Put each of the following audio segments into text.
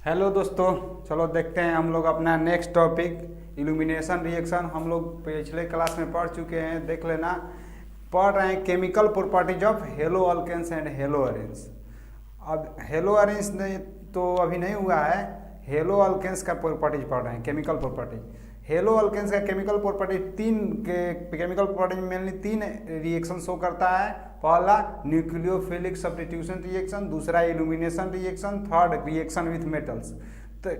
Hello दोस्तों, चलो देखते हैं हम लोग अपना नेक्स्ट टॉपिक इल्यूमिनेशन रिएक्शन। हम लोग पिछले क्लास में पढ़ चुके हैं, देख लेना। पढ़ रहे हैं chemical properties of haloalkanes and haloarenes. अब हेलो अरेंस तो अभी नहीं हुआ है, हेलो अल्केन्स का प्रॉपर्टीज पढ़ रहे हैं, केमिकल प्रॉपर्टीज। हेलो अल्केन्स का chemical properties chemical properties mainly तीन रिएक्शन शो करता है। पहला न्यूक्लियोफिलिक सब्स्टिट्यूशन रिएक्शन, दूसरा illumination reaction, third reaction with metals. तो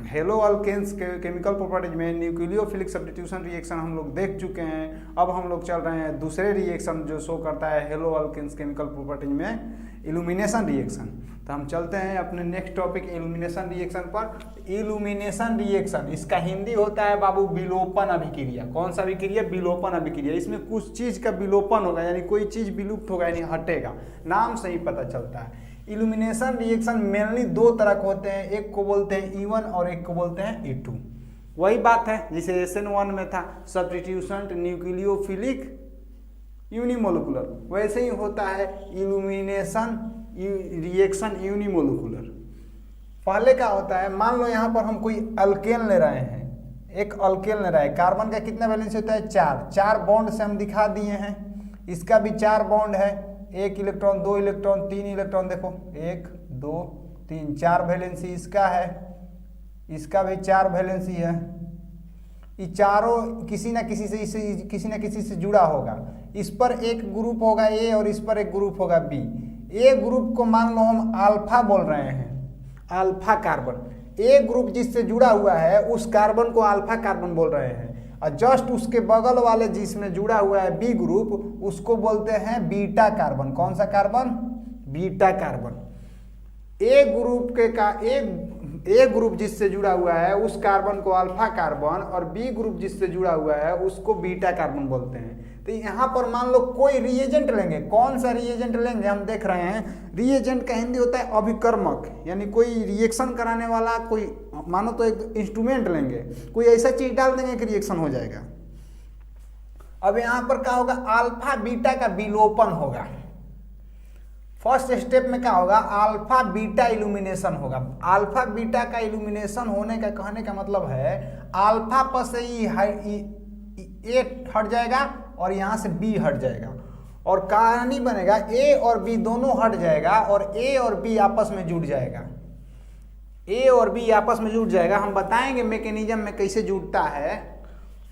हेलो अल्केन्स के केमिकल प्रॉपर्टीज में न्यूक्लियोफिलिक सब्स्टिट्यूशन रिएक्शन हम लोग देख चुके हैं। अब हम लोग चल रहे हैं दूसरे रिएक्शन जो शो करता है हेलो अल्केन्स केमिकल प्रॉपर्टीज में, इल्यूमिनेशन रिएक्शन। तो हम चलते हैं अपने नेक्स्ट टॉपिक इल्यूमिनेशन रिएक्शन पर। इल्यूमिनेशन रिएक्शन, इसका हिंदी होता है बाबू विलोपन अभिक्रिया। कौन सा अभिक्रिया? विलोपन अभिक्रिया। इसमें कुछ चीज का विलोपन होगा, यानी कोई चीज विलुप्त होगा, यानी हटेगा। नाम से ही पता चलता है। इल्यूमिनेशन रिएक्शन मेनली दो तरह के होते हैं, एक को बोलते हैं E1 और एक को बोलते हैं E2। वही बात है जैसे SN1 में था सब्स्टिट्यूशन न्यूक्लियोफिलिक यूनिमोलिकुलर, वैसे ही होता है इल्यूमिनेशन रिएक्शन यूनिमोलिकुलर। पहले क्या होता है, मान लो यहाँ पर हम कोई अल्केन ले रहे हैं, एक अल्केन ले रहा है। कार्बन का कितना वैलेंसी होता है? 4 बॉन्ड से हम दिखा दिए हैं। इसका भी 4 बॉन्ड है, 1 इलेक्ट्रॉन, 2 इलेक्ट्रॉन, 3 इलेक्ट्रॉन। देखो 1 2 3 4 वैलेंसी इसका है, इसका भी 4 वैलेंसी है। ये चारों किसी ना किसी से जुड़ा होगा। इस पर एक ग्रुप होगा ए और इस पर एक ग्रुप होगा बी। ए ग्रुप को मान लो हम अल्फा बोल रहे हैं, अल्फा कार्बन। ए ग्रुप जिससे जुड़ा हुआ है उस कार्बन को अल्फा कार्बन बोल रहे हैं, और जस्ट उसके बगल वाले जिसमें जुड़ा हुआ है बी ग्रुप, उसको बोलते हैं बीटा कार्बन। कौन सा carbon? Beta carbon. A group के का ए ग्रुप जिससे जुड़ा हुआ है उस कार्बन को अल्फा कार्बन, और बी ग्रुप जिससे जुड़ा हुआ है उसको बीटा कार्बन बोलते हैं। तो यहाँ पर मान लो कोई रिएजेंट लेंगे, कौन सा रिएजेंट लेंगे हम देख रहे हैं। रिएजेंट का हिंदी होता है अभिकर्मक, यानी कोई रिएक्शन कराने वाला, कोई मानो तो एक इंस्ट्रूमेंट लेंगे, कोई ऐसा चीज डाल देंगे कि रिएक्शन हो जाएगा। अब यहाँ पर क्या होगा, अल्फा बीटा का विलोपन होगा। फर्स्ट स्टेप में क्या होगा, अल्फा बीटा इल्यूमिनेशन होगा। अल्फा बीटा का इल्यूमिनेशन होने का कहने का मतलब है अल्फा पर से ए हट जाएगा और यहाँ से बी हट जाएगा, और कहानी बनेगा ए और बी दोनों हट जाएगा और ए और बी आपस में जुड़ जाएगा। ए और बी आपस में जुड़ जाएगा, हम बताएंगे मैकेनिज्म में कैसे जुड़ता है।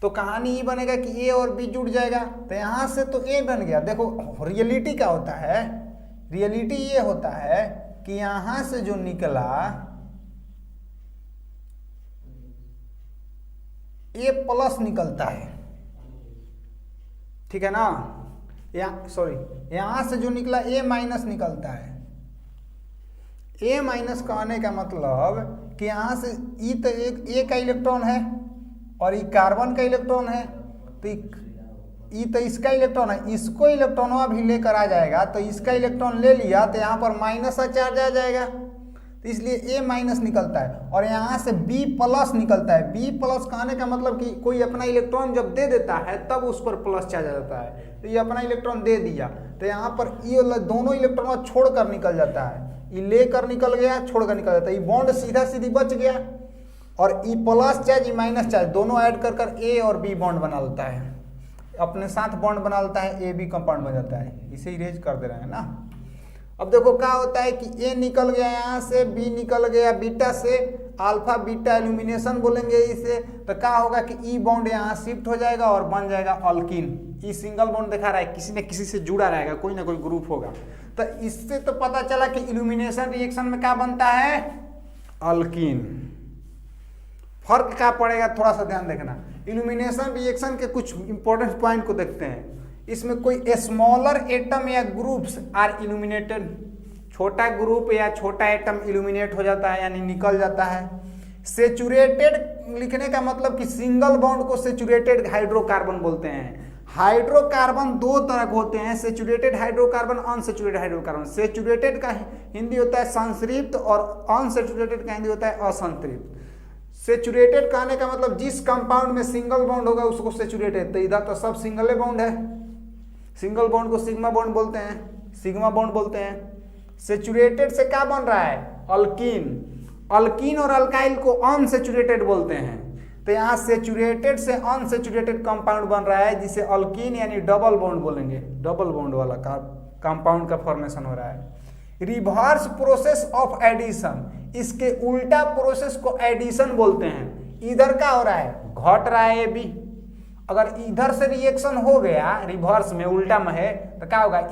तो कहानी ये बनेगा कि ए और बी जुड़ जाएगा। तो यहाँ से तो ए बन गया। देखो रियलिटी क्या होता है, रियलिटी ये होता है कि यहां से जो निकला ए प्लस निकलता है, ठीक है ना। यहां से जो निकला ए माइनस निकलता है। ए माइनस कहने का मतलब कि यहां से ई तो एक ए का इलेक्ट्रॉन है और ई कार्बन का इलेक्ट्रॉन है, तो ई तो इसका इलेक्ट्रॉन है, इसको इलेक्ट्रॉनवा भी लेकर आ जाएगा। तो इसका इलेक्ट्रॉन ले लिया तो यहाँ पर माइनस का चार्ज आ जाएगा, तो इसलिए ए माइनस निकलता है। और यहाँ से बी प्लस निकलता है। बी प्लस कहने का मतलब कि कोई अपना इलेक्ट्रॉन जब दे देता है तब उस पर प्लस चार्ज आ जाता है। तो ये अपना इलेक्ट्रॉन दे दिया तो यहाँ पर ये दोनों इलेक्ट्रॉन छोड़कर निकल जाता है। ये लेकर निकल गया, छोड़कर निकल जाता है। ये बॉन्ड सीधा सीधी बच गया, और E plus charge E minus charge दोनों ऐड कर ए और बी बॉन्ड बना लेता है, अपने साथ बॉन्ड बना लेता है, ए बी कंपाउंड बन जाता है। इसे इरेज कर दे रहे हैं ना। अब देखो क्या होता है कि ए निकल गया यहाँ से, बी निकल गया बीटा से, अल्फा बीटा इल्यूमिनेशन बोलेंगे इसे। तो क्या होगा कि ई बॉन्ड यहाँ शिफ्ट हो जाएगा और बन जाएगा अल्कीन। ई सिंगल बॉन्ड दिखा रहा है, किसी न किसी से जुड़ा रहेगा, कोई ना कोई ग्रुप होगा। तो इससे तो पता चला कि इल्यूमिनेशन रिएक्शन में क्या बनता है, अल्कीन। फर्क क्या पड़ेगा, थोड़ा सा ध्यान देखना। इल्यूमिनेशन रिएक्शन के कुछ इंपॉर्टेंट पॉइंट को देखते हैं। इसमें कोई स्मॉलर एटम या ग्रुप्स आर इल्यूमिनेटेड, छोटा ग्रुप या छोटा एटम इल्यूमिनेट हो जाता है, यानी निकल जाता है। सेचुरेटेड लिखने का मतलब कि सिंगल बॉन्ड को सेचुरेटेड हाइड्रोकार्बन बोलते हैं। हाइड्रोकार्बन दो तरह के होते हैं, saturated hydrocarbon, unsaturated hydrocarbon. Saturated का हिंदी होता है संतृप्त और अनसेचुरेटेड का हिंदी होता है असंतृप्त। सेचुरेटेड कहने का मतलब जिस कंपाउंड में सिंगल बॉन्ड होगा उसको सेचुरेटेड। तो इधर तो सब सिंगल बॉन्ड है, सिंगल बॉन्ड को सिग्मा बॉन्ड बोलते हैं, सिग्मा बॉन्ड बोलते हैं। सेचुरेटेड से क्या बन रहा है, अल्कीन। अल्कीन और अल्काइल को अनसेचुरेटेड बोलते हैं। तो यहाँ सेचुरेटेड से अनसेचुरेटेड कंपाउंड बन रहा है जिसे अल्कीन यानी डबल बॉन्ड बोलेंगे, डबल बॉन्ड वाला कंपाउंड का फॉर्मेशन हो रहा है। रिवर्स प्रोसेस ऑफ एडिशन, इसके उल्टा प्रोसेस को एडिशन बोलते हैं। इधर क्या हो रहा है, घट रहा है AB, अगर इधर से रिएक्शन हो गया रिवर्स में, उल्टा में है तो क्या होगा,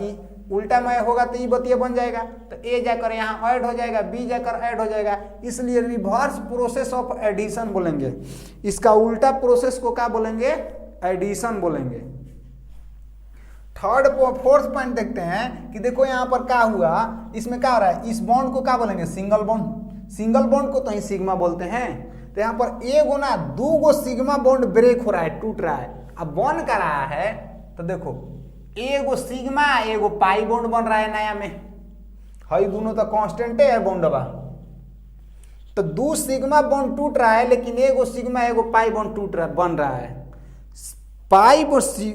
उल्टा में होगा तो बतिया बन जाएगा, तो A जाकर यहाँ ऐड हो जाएगा, B जाकर ऐड हो जाएगा, इसलिए रिवर्स प्रोसेस ऑफ एडिशन बोलेंगे। इसका उल्टा प्रोसेस को क्या बोलेंगे, एडिशन बोलेंगे। फोर्थ पॉइंट देखते हैं कि देखो यहाँ पर क्या हुआ, इसमें क्या हो रहा है, इस बॉन्ड को क्या बोलेंगे, सिंगल बॉन्ड। सिंगल बॉन्ड को तो ही सिग्मा बोलते हैं। तो यहाँ पर एगो ना दूगो सिग्मा बॉन्ड ब्रेक हो रहा है, टूट रहा है। अब बॉन्ड कर रहा है तो देखो एगो सिग्मा एगो पाई बॉन्ड बन रहा है नया में, हई दोनों तो कांस्टेंट है बॉन्डवा। तो दो सिग्मा बॉन्ड टूट रहा है लेकिन एगो सिग्मा एगो पाई बॉन्ड बन रहा है। पाई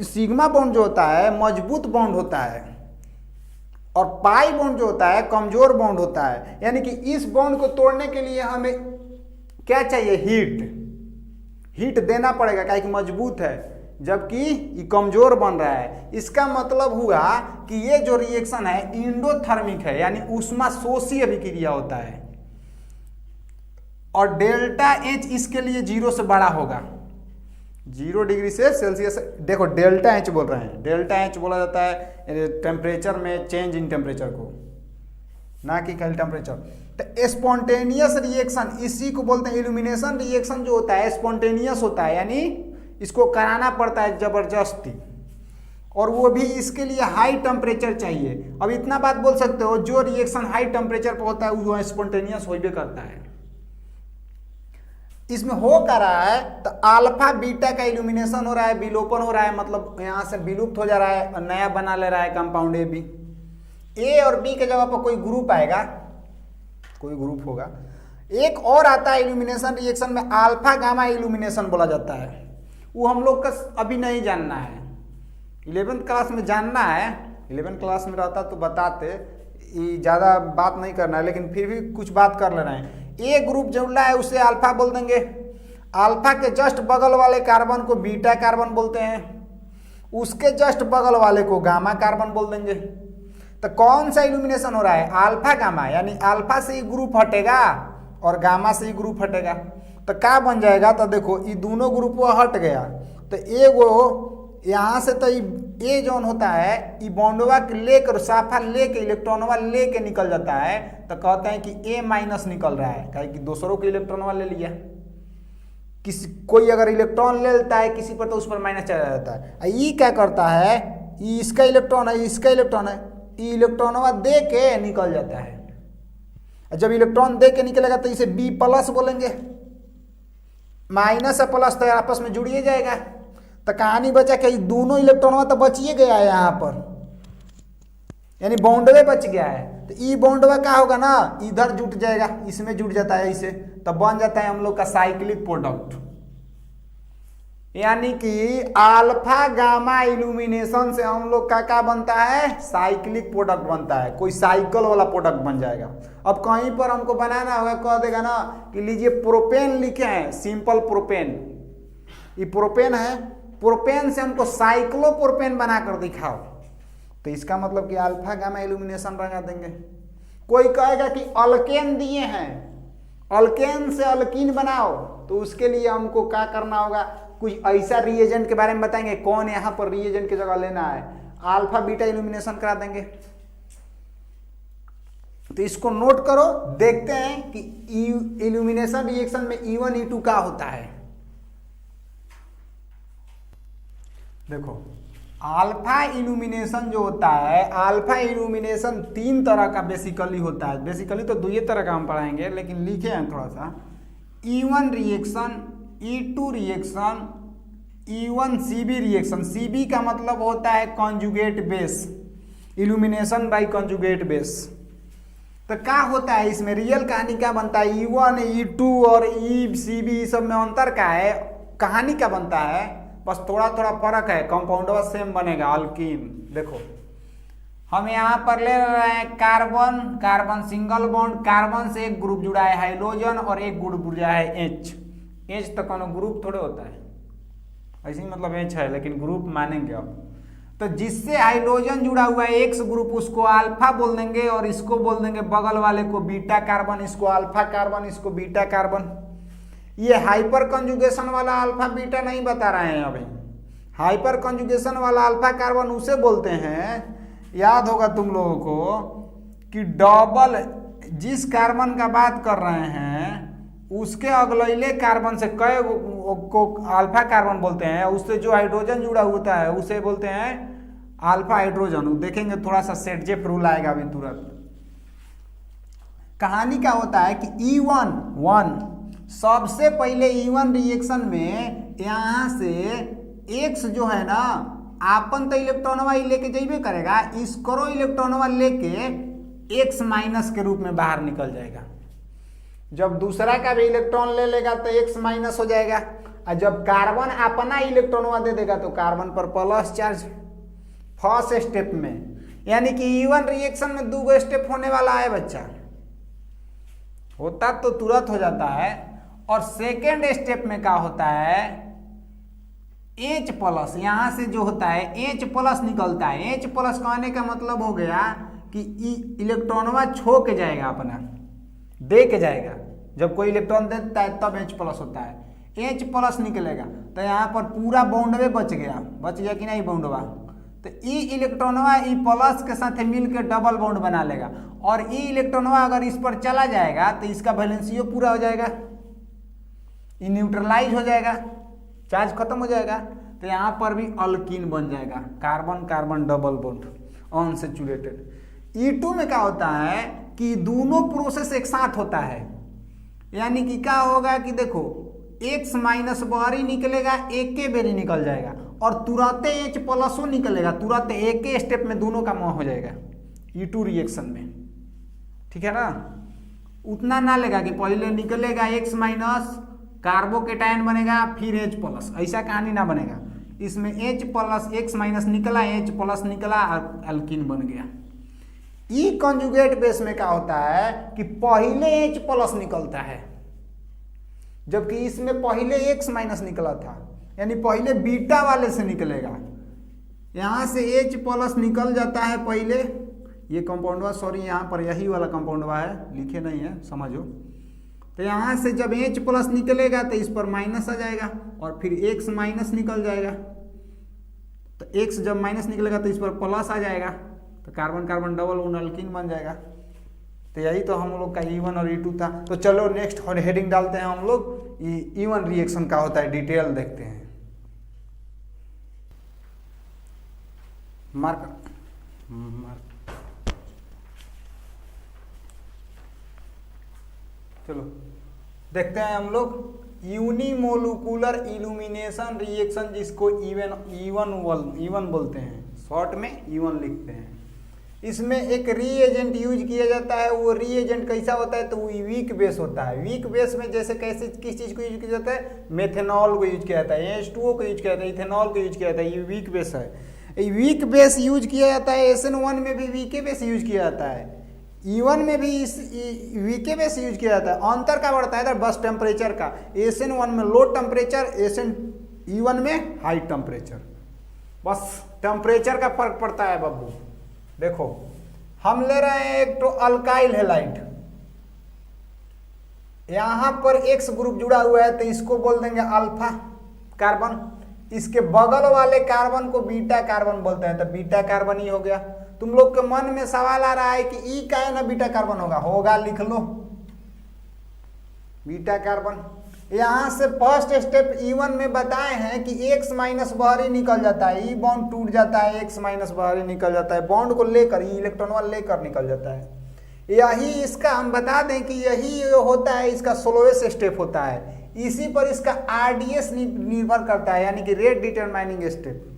सिग्मा बॉन्ड जो होता है मजबूत बॉन्ड होता है और पाई बॉन्ड जो होता है कमजोर बॉन्ड होता है। यानी कि इस बॉन्ड को तोड़ने के लिए हमें क्या चाहिए, हीट देना पड़ेगा, क्या कि मजबूत है, जबकि ये कमजोर बन रहा है। इसका मतलब हुआ कि ये जो रिएक्शन है इंडोथर्मिक है, यानी ऊष्मा शोषी अभिक्रिया होता है। और डेल्टा H इसके लिए 0 से बड़ा होगा, 0 डिग्री से सेल्सियस। देखो डेल्टा H बोल रहे हैं, डेल्टा H बोला जाता है टेम्परेचर में चेंज इन टेम्परेचर को, ना कि खाली टेम्परेचर। तो स्पॉन्टेनियस रिएक्शन इसी को बोलते हैं। इल्यूमिनेशन रिएक्शन जो होता है स्पॉन्टेनियस होता है, यानी इसको कराना पड़ता है जबरदस्ती, और वो भी इसके लिए हाई टेम्परेचर चाहिए। अब इतना बात बोल सकते हो, जो रिएक्शन हाई टेम्परेचर पर होता है वो स्पॉन्टेनियस हो भी करता है। इसमें हो क्या रहा है, तो अल्फा बीटा का इल्यूमिनेशन हो रहा है, विलोपन हो रहा है, मतलब यहां से विलुप्त हो जा रहा है और नया बना ले रहा है कंपाउंड AB। A और B के जगह पर कोई ग्रुप आएगा, कोई ग्रुप होगा। एक और आता है इल्यूमिनेशन रिएक्शन में, अल्फा गामा इल्यूमिनेशन बोला जाता है। वो हम लोग का अभी नहीं जानना है, 11th क्लास में जानना है। 11th क्लास में रहता तो बताते, ज़्यादा बात नहीं करना है, लेकिन फिर भी कुछ बात कर लेना है। ए ग्रुप जुड़ा है उसे अल्फा बोल देंगे, अल्फा के जस्ट बगल वाले कार्बन को बीटा कार्बन बोलते हैं, उसके जस्ट बगल वाले को गामा कार्बन बोल देंगे। तो कौन सा इल्यूमिनेशन हो रहा है, अल्फा गामा, यानी अल्फा से ही ग्रुप हटेगा और गामा से ही ग्रुप हटेगा। तो क्या बन जाएगा, तो देखो ये दोनों ग्रुप हट गया, तो एगो यहाँ से तो ये जोन होता है ये बॉन्डवा के लेकर साफा लेके इलेक्ट्रॉनवा लेके निकल जाता है, तो कहते हैं कि A- निकल रहा है, कहे कि दूसरों के इलेक्ट्रॉनवा ले लिया। किसी कोई अगर इलेक्ट्रॉन ले लेता है किसी पर तो उस पर माइनस चला जाता है। ये क्या करता है, ये इसका इलेक्ट्रॉन है, इसका इलेक्ट्रॉन है, ये इलेक्ट्रॉनवा दे के निकल जाता है। जब इलेक्ट्रॉन दे के निकलेगा तो इसे B+ बोलेंगे, माइनस और प्लस तो आपस में जुड़िए जाएगा। तो कहानी बचा कि दोनों इलेक्ट्रॉन तो बचिए गया है यहाँ पर, यानी बॉन्डवे बच गया है। तो ई बॉन्डवा क्या होगा ना, इधर जुट जाएगा, इसमें जुट जाता है इसे, तो बन जाता है हम लोग का साइक्लिक प्रोडक्ट। यानी कि अल्फा गामा इल्यूमिनेशन से हम लोग का क्या बनता है, साइक्लिक प्रोडक्ट बनता है, कोई साइकिल वाला प्रोडक्ट बन जाएगा। अब कहीं पर हमको बनाना होगा, कह देगा ना कि लीजिए प्रोपेन लिखे हैं, सिंपल प्रोपेन, ये प्रोपेन है, प्रोपेन से हमको साइक्लोप्रोपेन बनाकर दिखाओ, तो इसका मतलब कि अल्फा गामा इल्यूमिनेशन बना देंगे। कोई कहेगा कि अल्केन दिए हैं, अल्केन से अल्कीन बनाओ, तो उसके लिए हमको क्या करना होगा, कुछ ऐसा रिएजेंट के बारे में बताएंगे, कौन यहाँ पर रिएजेंट की जगह लेना है, अल्फा बीटा इल्यूमिनेशन करा देंगे। तो इसको नोट करो, देखते हैं कि इल्यूमिनेशन रिएक्शन में E1 E2 क्या होता है। देखो अल्फा इल्यूमिनेशन जो होता है, अल्फा इल्यूमिनेशन 3 तरह का बेसिकली होता है। बेसिकली तो 2 तरह का हम पढ़ाएंगे, लेकिन लिखे हैं थोड़ा सा। E1 reaction, E2 reaction, E1 CB reaction. CB का मतलब होता है conjugate base, elimination by conjugate base. तो क्या होता है इसमें, रियल कहानी क्या बनता है, E1 E2 और CB सब में अंतर क्या है, कहानी क्या बनता है, बस थोड़ा थोड़ा फर्क है, कंपाउंडवा सेम बनेगा, अल्कीन। देखो हम यहाँ पर ले रहे हैं carbon, carbon single bond, carbon से एक ग्रुप जुड़ा है हाइड्रोजन और एक ग्रुप जुड़ा है एच। एच तो कोनो ग्रुप थोड़े होता है, ऐसे ही मतलब एच है लेकिन ग्रुप मानेंगे अब। तो जिससे हाइड्रोजन जुड़ा हुआ है एक्स ग्रुप उसको अल्फा बोल देंगे और इसको बोल देंगे बगल वाले को बीटा कार्बन, इसको अल्फा कार्बन, इसको बीटा कार्बन। ये हाइपर कंजुगेशन वाला अल्फा बीटा नहीं बता रहे हैं अभी। हाइपर कंजुगेशन वाला अल्फा कार्बन उसे बोलते हैं, याद होगा तुम लोगों को कि डबल जिस कार्बन का बात कर रहे हैं उसके अगले कार्बन से कई को अल्फा कार्बन बोलते हैं, उससे जो हाइड्रोजन जुड़ा होता है उसे बोलते हैं अल्फा हाइड्रोजन। देखेंगे थोड़ा सा सेटजेप रूल आएगा अभी तुरंत। कहानी क्या होता है कि E1 सबसे पहले E1 रिएक्शन में यहां से X जो है ना आपन तो इलेक्ट्रॉनवा लेके जाइबे करेगा, इसको इलेक्ट्रॉनवा लेके X माइनस के रूप में बाहर निकल जाएगा। जब दूसरा का भी इलेक्ट्रॉन ले लेगा तो X माइनस हो जाएगा, और जब कार्बन अपना इलेक्ट्रॉनवा दे देगा तो कार्बन पर प्लस चार्ज फर्स्ट स्टेप में। यानी कि E1 रिएक्शन में 2 स्टेप होने वाला है बच्चा, होता तो तुरंत हो जाता है। और सेकेंड स्टेप में क्या होता है H प्लस, यहां से जो होता है H प्लस निकलता है। H प्लस कहने का मतलब हो गया कि इलेक्ट्रॉनवा छो के जाएगा, अपना दे के जाएगा। जब कोई इलेक्ट्रॉन देता है तब H प्लस होता है। H प्लस निकलेगा तो यहाँ पर पूरा बॉन्डवे बच गया कि नहीं बॉन्डवा। तो ई इलेक्ट्रॉनवा ई प्लस के साथ मिलकर डबल बॉन्ड बना लेगा, और ई इलेक्ट्रॉनवा अगर इस पर चला जाएगा तो इसका वैलेंसियो पूरा हो जाएगा, ये न्यूट्रलाइज हो जाएगा, चार्ज खत्म हो जाएगा। तो यहाँ पर भी अल्कीन बन जाएगा, carbon carbon double bond unsaturated. E2 में क्या होता है कि दोनों प्रोसेस एक साथ होता है। यानी कि क्या होगा कि देखो X माइनस बाहरी निकलेगा, एक के बेरी निकल जाएगा, और तुरंत H प्लसो निकलेगा, तुरंत एक के स्टेप में दोनों का मुँह हो जाएगा E2 रिएक्शन में। ठीक है ना, उतना ना लेगा कि पहले निकलेगा X माइनस, कार्बोकेटायन बनेगा, फिर H प्लस, ऐसा कहानी ना बनेगा। इसमें H प्लस X माइनस निकला, H प्लस निकला और अल्कीन बन गया। ई कंजुगेट बेस में क्या होता है कि पहले H प्लस निकलता है, जबकि इसमें पहले X माइनस निकला था, यानी पहले बीटा वाले से निकलेगा। यहां से H प्लस निकल जाता है पहले, ये कंपाउंडवा सॉरी यहाँ पर यही वाला कंपाउंडवा है, लिखे नहीं है समझो। तो यहाँ से जब H प्लस निकलेगा तो इस पर माइनस आ जाएगा, और फिर X माइनस निकल जाएगा। तो X जब माइनस निकलेगा तो इस पर प्लस आ जाएगा, तो carbon carbon double bond alkyne बन जाएगा। तो यही तो हम लोग का E1 और E2 था। तो चलो नेक्स्ट हेडिंग डालते हैं हम लोग, E1 रिएक्शन का होता है, डिटेल देखते हैं। मार्क चलो देखते हैं हम लोग यूनिमोलिकुलर इल्यूमिनेशन रिएक्शन, जिसको E1 बोलते हैं, शॉर्ट में E1 लिखते हैं। इसमें एक रीएजेंट यूज किया जाता है। वो रीएजेंट कैसा होता है तो वो वीक बेस होता है। वीक बेस में जैसे कैसे किस चीज़ को यूज किया जाता है, मेथेनॉल को यूज किया जाता है, H2O को यूज किया जाता है, इथेनॉल को यूज किया जाता है। ये वीक बेस है, ये वीक बेस यूज किया जाता है। SN1 में भी वीके बेस यूज किया जाता है, E1 में भी इस वीके बेस यूज किया जाता है। अंतर क्या बढ़ता है बस टेम्परेचर का, SN1 में लो टेम्परेचर, E1 में हाई टेम्परेचर, बस टेम्परेचर का फर्क पड़ता है बब्बू। देखो हम ले रहे हैं एक तो अल्काइल हैलाइड, यहां पर X ग्रुप जुड़ा हुआ है तो इसको बोल देंगे अल्फा कार्बन, इसके बगल वाले कार्बन को बीटा कार्बन बोलते हैं, तो बीटा कार्बन ही हो गया। तुम लोग के मन में सवाल आ रहा है कि ई का है ना बीटा कार्बन होगा, लिख लो बीटा कार्बन। यहां से फर्स्ट स्टेप E1 में बताए हैं कि X माइनस बाहरी निकल जाता है, ई बॉन्ड टूट जाता है, X माइनस बाहरी निकल जाता है, बॉन्ड को लेकर इलेक्ट्रॉन लेकर निकल जाता है। यही इसका हम बता दें कि यही होता है इसका 16वें स्टेप होता है। इसी पर इसका RDS निर्भर करता है, यानी कि रेट डिटरमाइनिंग स्टेप।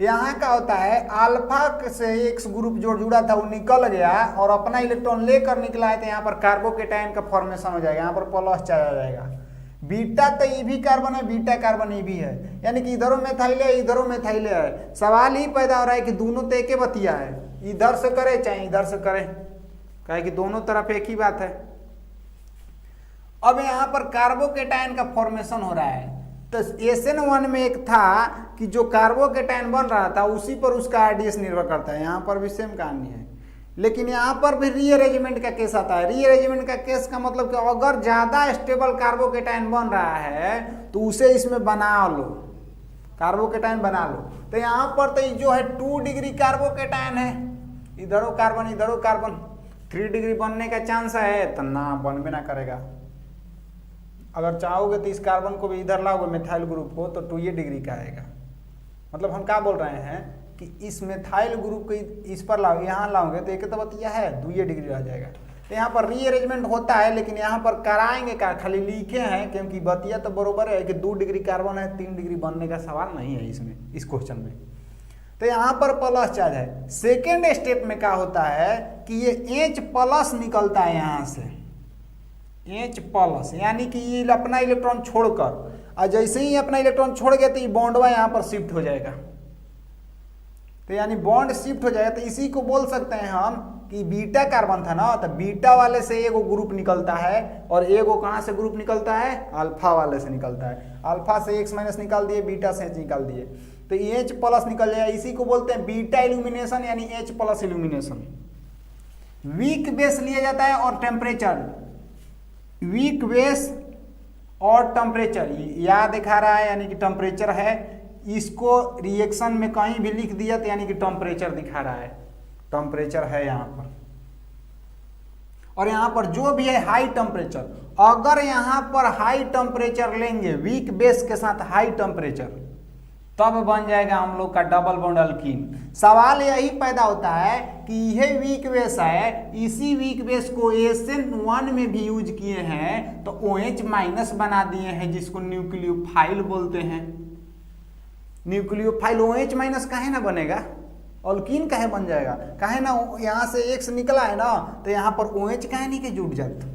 यहाँ का होता है अल्फा से X ग्रुप जो जुड़ा था वो निकल गया और अपना इलेक्ट्रॉन लेकर निकला है, तो यहाँ पर कार्बोकेटायन का फॉर्मेशन हो जाएगा, यहाँ पर प्लस चार्ज आ जाएगा। बीटा तो ई भी कार्बन है, बीटा कार्बन ई भी है, यानी कि इधरों मेथाइल है, इधरों मेथाइल है। सवाल ही पैदा हो रहा है कि दोनों तो एक बतिया है, इधर से करे चाहे इधर से करे, कहे कि दोनों तरफ एक ही बात है। अब यहाँ पर कार्बोकेटायन का फॉर्मेशन हो रहा है, तो SN1 में एक था कि जो कार्बोकेटायन बन रहा था उसी पर उसका RDS निर्भर करता है। यहाँ पर भी सेम कहानी है, लेकिन यहाँ पर भी रीअरेंजमेंट का केस आता है। रीअरेंजमेंट का केस का मतलब कि अगर ज्यादा स्टेबल कार्बोकेटायन बन रहा है तो उसे इसमें बना लो, कार्बोकेटायन बना लो। तो यहाँ पर तो जो है 2 डिग्री कार्बोकेटायन है, इधरो कार्बन इधरो कार्बन, 3 डिग्री बनने का चांस है तो ना बनबे ना करेगा। अगर चाहोगे तो इस कार्बन को भी इधर लाओगे मिथाइल ग्रुप को तो 2 डिग्री का आएगा। मतलब हम क्या बोल रहे हैं कि इस मिथाइल ग्रुप को इस पर लाओ, यहाँ लाओगे तो एक तो बतिया है 2 डिग्री आ जाएगा। तो यहाँ पर रीअरेंजमेंट होता है, लेकिन यहाँ पर कराएंगे का खाली लिखे हैं, क्योंकि बतिया तो बरोबर है कि 2 डिग्री कार्बन है, 3 डिग्री बनने का सवाल नहीं है इसमें, इस क्वेश्चन में। तो यहाँ पर प्लस चार्ज है। सेकेंड स्टेप में क्या होता है कि ये H प्लस निकलता है यहाँ से, H प्लस, यानी कि ये अपना इलेक्ट्रॉन छोड़कर, और जैसे ही अपना इलेक्ट्रॉन छोड़ गया तो ये बॉन्डवा यहाँ पर शिफ्ट हो जाएगा। तो यानी बॉन्ड शिफ्ट हो जाएगा, तो इसी को बोल सकते हैं हम कि बीटा कार्बन था ना, तो बीटा वाले से एगो ग्रुप निकलता है, और एगो कहाँ से ग्रुप निकलता है, अल्फा वाले से निकलता है। अल्फा से X माइनस निकाल दिए, बीटा से H निकाल दिए, तो H प्लस निकल जाएगा। इसी को बोलते हैं बीटा इल्यूमिनेशन, यानी H plus illumination. Weak base लिया जाता है और टेम्परेचर, वीक बेस और टेम्परेचर याद दिखा रहा है, यानी कि टेम्परेचर है। इसको रिएक्शन में कहीं भी लिख दिया तो यानी कि टेम्परेचर दिखा रहा है, टेम्परेचर है यहाँ पर। और यहाँ पर जो भी है हाई टेम्परेचर, अगर यहाँ पर हाई टेम्परेचर लेंगे वीक बेस के साथ हाई टेम्परेचर, तब बन जाएगा हम लोग का डबल बॉन्ड अल्कीन। सवाल यही पैदा होता है कि यह वीक बेस है, इसी वीक बेस को SN1 में भी यूज किए हैं तो OH माइनस बना दिए हैं, जिसको न्यूक्लियोफाइल बोलते हैं। न्यूक्लियोफाइल OH माइनस काहे ना बनेगा, अल्कीन काहे बन जाएगा, काहे ना, यहाँ से X निकला है ना, तो यहाँ पर OH काहे नहीं के जुट जाता,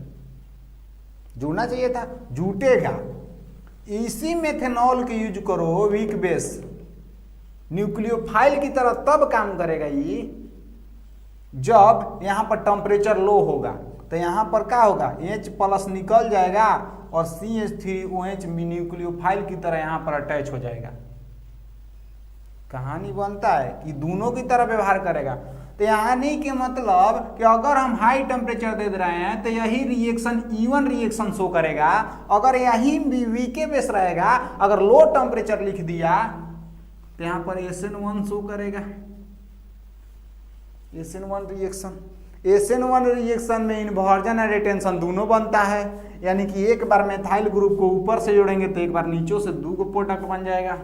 जुड़ना चाहिए था, जुटेगा। इसी मेथेनॉल के यूज करो वीक बेस, न्यूक्लियोफाइल की तरह तब काम करेगा ये जब यहाँ पर टेम्परेचर लो होगा। तो यहाँ पर क्या होगा, H प्लस निकल जाएगा और CH3OH न्यूक्लियोफाइल की तरह यहाँ पर अटैच हो जाएगा। कहानी बनता है कि दोनों की तरह व्यवहार करेगा। तो यानी कि मतलब कि अगर हम हाई टेम्परेचर दे रहे हैं तो यही रिएक्शन E1 रिएक्शन शो करेगा, अगर यही वीके बेस रहेगा, अगर लो टेम्परेचर लिख दिया तो यहाँ पर SN1 शो करेगा, SN1 रिएक्शन। SN1 रिएक्शन में इन्वर्जन और रिटेंशन दोनों बनता है, यानी कि एक बार मेथाइल ग्रुप को ऊपर से जोड़ेंगे तो एक बार नीचों से 2 प्रोडक्ट बन जाएगा।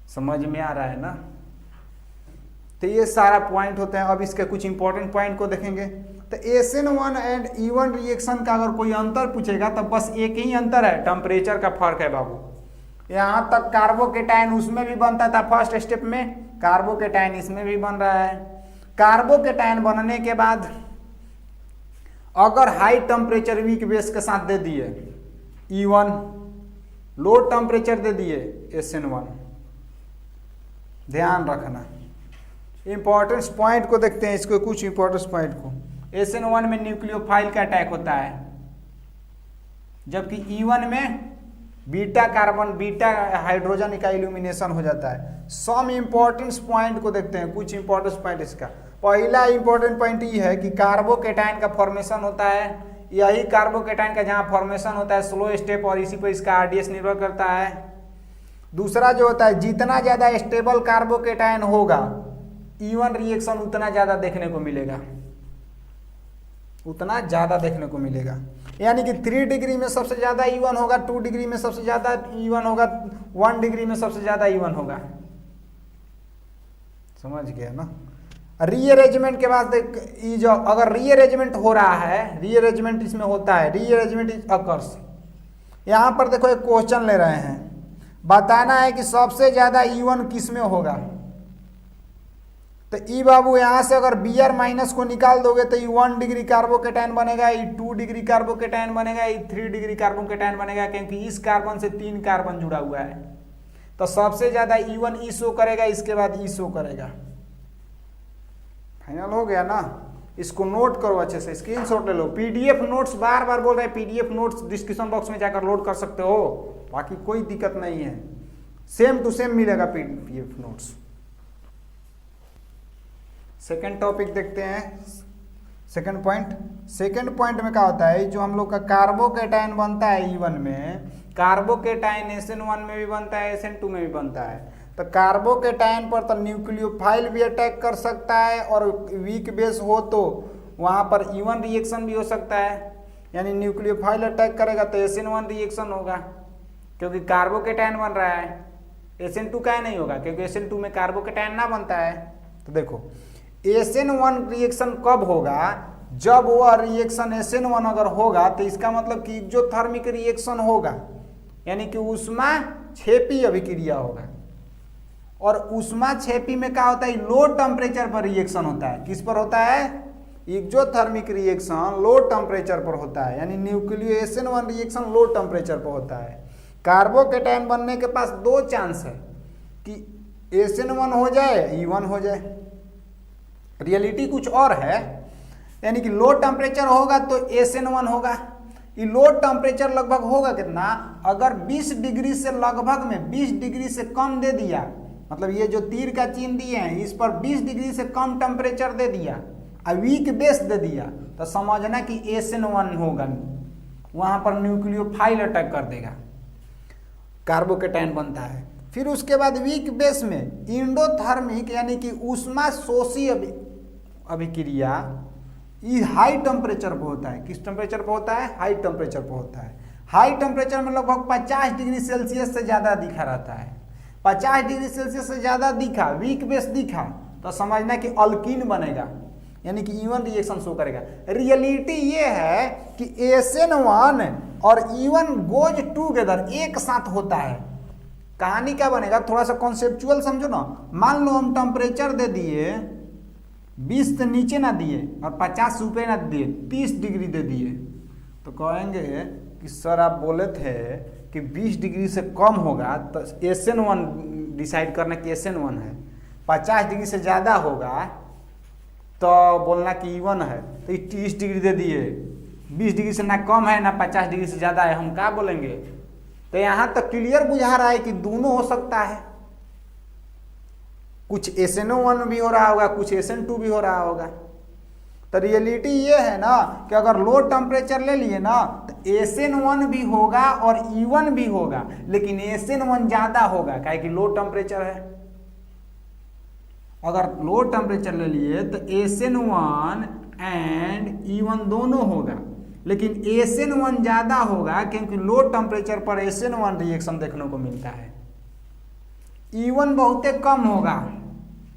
समझ में आ रहा है ना। तो ये सारा पॉइंट होते हैं। अब इसके कुछ इंपॉर्टेंट पॉइंट को देखेंगे। तो SN1 एंड E1 रिएक्शन का अगर कोई अंतर पूछेगा तो बस एक ही अंतर है, टेम्परेचर का फर्क है बाबू। यहाँ तक कार्बोकेटायन उसमें भी बनता था फर्स्ट स्टेप में, कार्बोकेटायन इसमें भी बन रहा है। कार्बोकेटायन बनने के बाद अगर हाई टेम्परेचर वीक बेस के साथ दे दिए E1, लो टेम्परेचर दे दिए SN1। ध्यान रखना, इंपॉर्टेंस पॉइंट को देखते हैं, इसको कुछ इंपॉर्टेंस पॉइंट को। SN1 में न्यूक्लियोफाइल का अटैक होता है, जबकि E1 में बीटा कार्बन, बीटा हाइड्रोजन का इल्यूमिनेशन हो जाता है। सम इंपॉर्टेंस पॉइंट को देखते हैं, कुछ इंपॉर्टेंस पॉइंट इसका। पहला इंपॉर्टेंट पॉइंट ये है कि कार्बोकेटायन का फॉर्मेशन होता है, यही कार्बोकेटायन का जहां फॉर्मेशन होता है स्लो स्टेप, और इसी पर इसका RDS निर्भर करता है। दूसरा जो होता है, जितना ज्यादा स्टेबल कार्बोकेटायन होगा E1 रिएक्शन उतना ज्यादा देखने को मिलेगा, उतना ज्यादा देखने को मिलेगा। यानी कि 3 डिग्री में सबसे ज्यादा E1 होगा, 2 डिग्री में सबसे ज्यादा E1 होगा, 1 डिग्री में सबसे ज्यादा E1 होगा। समझ गया ना। रीअरेंजमेंट के बाद ये जो अगर रीअरेंजमेंट हो रहा है, रीअरेंजमेंट इसमें होता है, रीअरेंजमेंट इज अकर्स। यहां पर देखो एक क्वेश्चन ले रहे हैं, बताना है कि सबसे ज्यादा E1 किस में होगा। तो ई बाबू यहां से अगर Br माइनस को निकाल दोगे तो 1 डिग्री कार्बोकेटायन बनेगा, 2 डिग्री कार्बोकेटायन बनेगा, 3 डिग्री कार्बोकेटायन बनेगा, क्योंकि इस कार्बन से 3 कार्बन जुड़ा हुआ है। तो सबसे ज्यादा E1 ई शो करेगा, इसके बाद ई शो करेगा। फाइनल हो गया ना। इसको नोट करो अच्छे से, स्क्रीनशॉट ले लो। पीडीएफ नोट्स बार बार बोल रहे हैं, पीडीएफ नोट्स डिस्क्रिप्शन बॉक्स में जाकर लोड कर सकते हो, बाकी कोई दिक्कत नहीं है, सेम टू सेम मिलेगा पीडीएफ नोट्स। सेकंड टॉपिक देखते हैं, सेकंड पॉइंट में क्या होता है, जो हम लोग का कार्बोकेटायन बनता है E1 में, कार्बोकेटायन SN1 में भी बनता है, SN2 में भी बनता है। तो कार्बोकेटायन पर तो न्यूक्लियोफाइल भी अटैक कर सकता है, और वीक बेस हो तो वहाँ पर E1 रिएक्शन भी हो सकता है, यानी न्यूक्लियोफाइल अटैक करेगा तो SN1 रिएक्शन होगा, क्योंकि कार्बोकेटायन बन रहा है। SN2 का नहीं होगा, क्योंकि SN2 में कार्बोकेटायन ना बनता है। तो देखो SN1 रिएक्शन कब होगा, जब वह रिएक्शन SN1 अगर होगा तो इसका मतलब कि एक्सोथर्मिक रिएक्शन होगा, यानी कि ऊष्माक्षेपी अभिक्रिया होगा। और ऊष्माक्षेपी में क्या होता है, लो टेम्परेचर पर रिएक्शन होता है। किस पर होता है, एक्सोथर्मिक रिएक्शन लो टेम्परेचर पर होता है, यानी nucleo SN1 reaction low temperature पर होता है। कार्बोकेटायन बनने के पास दो चांस है कि SN1 हो जाए, E1 हो जाए। रियलिटी कुछ और है, यानी कि लो टेम्परेचर होगा तो SN1 होगा। ये लो टेम्परेचर लगभग होगा कितना, अगर 20 डिग्री से लगभग में 20 डिग्री से कम दे दिया, मतलब ये जो तीर का चिन्ह दिए हैं इस पर 20 डिग्री से कम टेम्परेचर दे दिया और वीक बेस दे दिया, तो समझना कि SN1 होगा, वहां पर न्यूक्लियोफाइल अटैक कर देगा, कार्बोकेटायन बनता है। फिर उसके बाद वीक बेस में इंडोथर्मिक यानी कि ऊष्मा शोषी अभिक्रिया, ये हाई टेम्परेचर पर होता है। किस टेम्परेचर पर होता है, हाई टेम्परेचर पर होता है। हाई टेम्परेचर में लगभग 50 डिग्री सेल्सियस से ज़्यादा दिखा रहता है। 50 डिग्री सेल्सियस से ज़्यादा दिखा, वीक बेस दिखा, तो समझना कि अल्कीन बनेगा, यानी कि E1 रिएक्शन शो करेगा। रियलिटी ये है कि SN1 और E1 गोज टूगेदर, एक साथ होता है। कहानी क्या बनेगा, थोड़ा सा कॉन्सेप्चुअल समझो ना। मान लो हम टेम्परेचर दे दिए 20 से नीचे ना दिए और 50 से ऊपर ना दिए, 30 डिग्री दे दिए, तो कहेंगे कि सर आप बोले थे कि 20 डिग्री से कम होगा तो SN1 डिसाइड करना कि SN1 है, 50 डिग्री से ज़्यादा होगा तो बोलना कि E1 है, तो 30 डिग्री दे दिए, 20 डिग्री से ना कम है ना 50 डिग्री से ज़्यादा है, हम क्या बोलेंगे। तो यहाँ तक क्लियर बुझा रहा है कि दोनों हो सकता है, कुछ SN1 भी हो रहा होगा, कुछ SN2 भी हो रहा होगा। तो रियलिटी ये है ना कि अगर लो टेम्परेचर ले लिए ना तो SN1 भी होगा और E1 भी होगा, लेकिन SN1 ज़्यादा होगा, काहे कि लो टेम्परेचर है। अगर लो टेम्परेचर ले लिए तो SN1 एंड E1 दोनों होगा, लेकिन SN1 ज़्यादा होगा क्योंकि लो टेम्परेचर पर SN1 रिएक्शन देखने को मिलता है। E1 बहुत कम होगा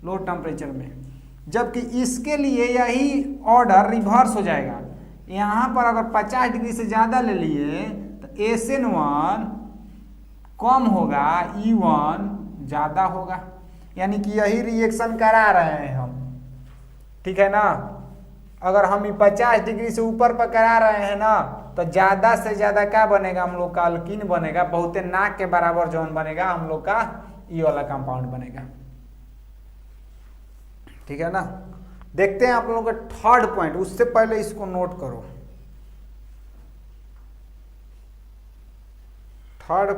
लो टेम्परेचर में, जबकि इसके लिए यही ऑर्डर रिवर्स हो जाएगा। यहाँ पर अगर 50 डिग्री से ज़्यादा ले लिए तो SN1 कम होगा, E1 ज़्यादा होगा, यानी कि यही रिएक्शन करा रहे हैं हम, ठीक है ना। अगर हम 50 डिग्री से ऊपर पर करा रहे हैं ना तो ज़्यादा से ज़्यादा क्या बनेगा, हम लोग का अल्कीन बनेगा, बहुत नाक के बराबर जोन बनेगा, हम लोग का ये वाला कंपाउंड बनेगा, ठीक है ना। देखते हैं आप लोगों का थर्ड पॉइंट, उससे पहले इसको नोट करो। थर्ड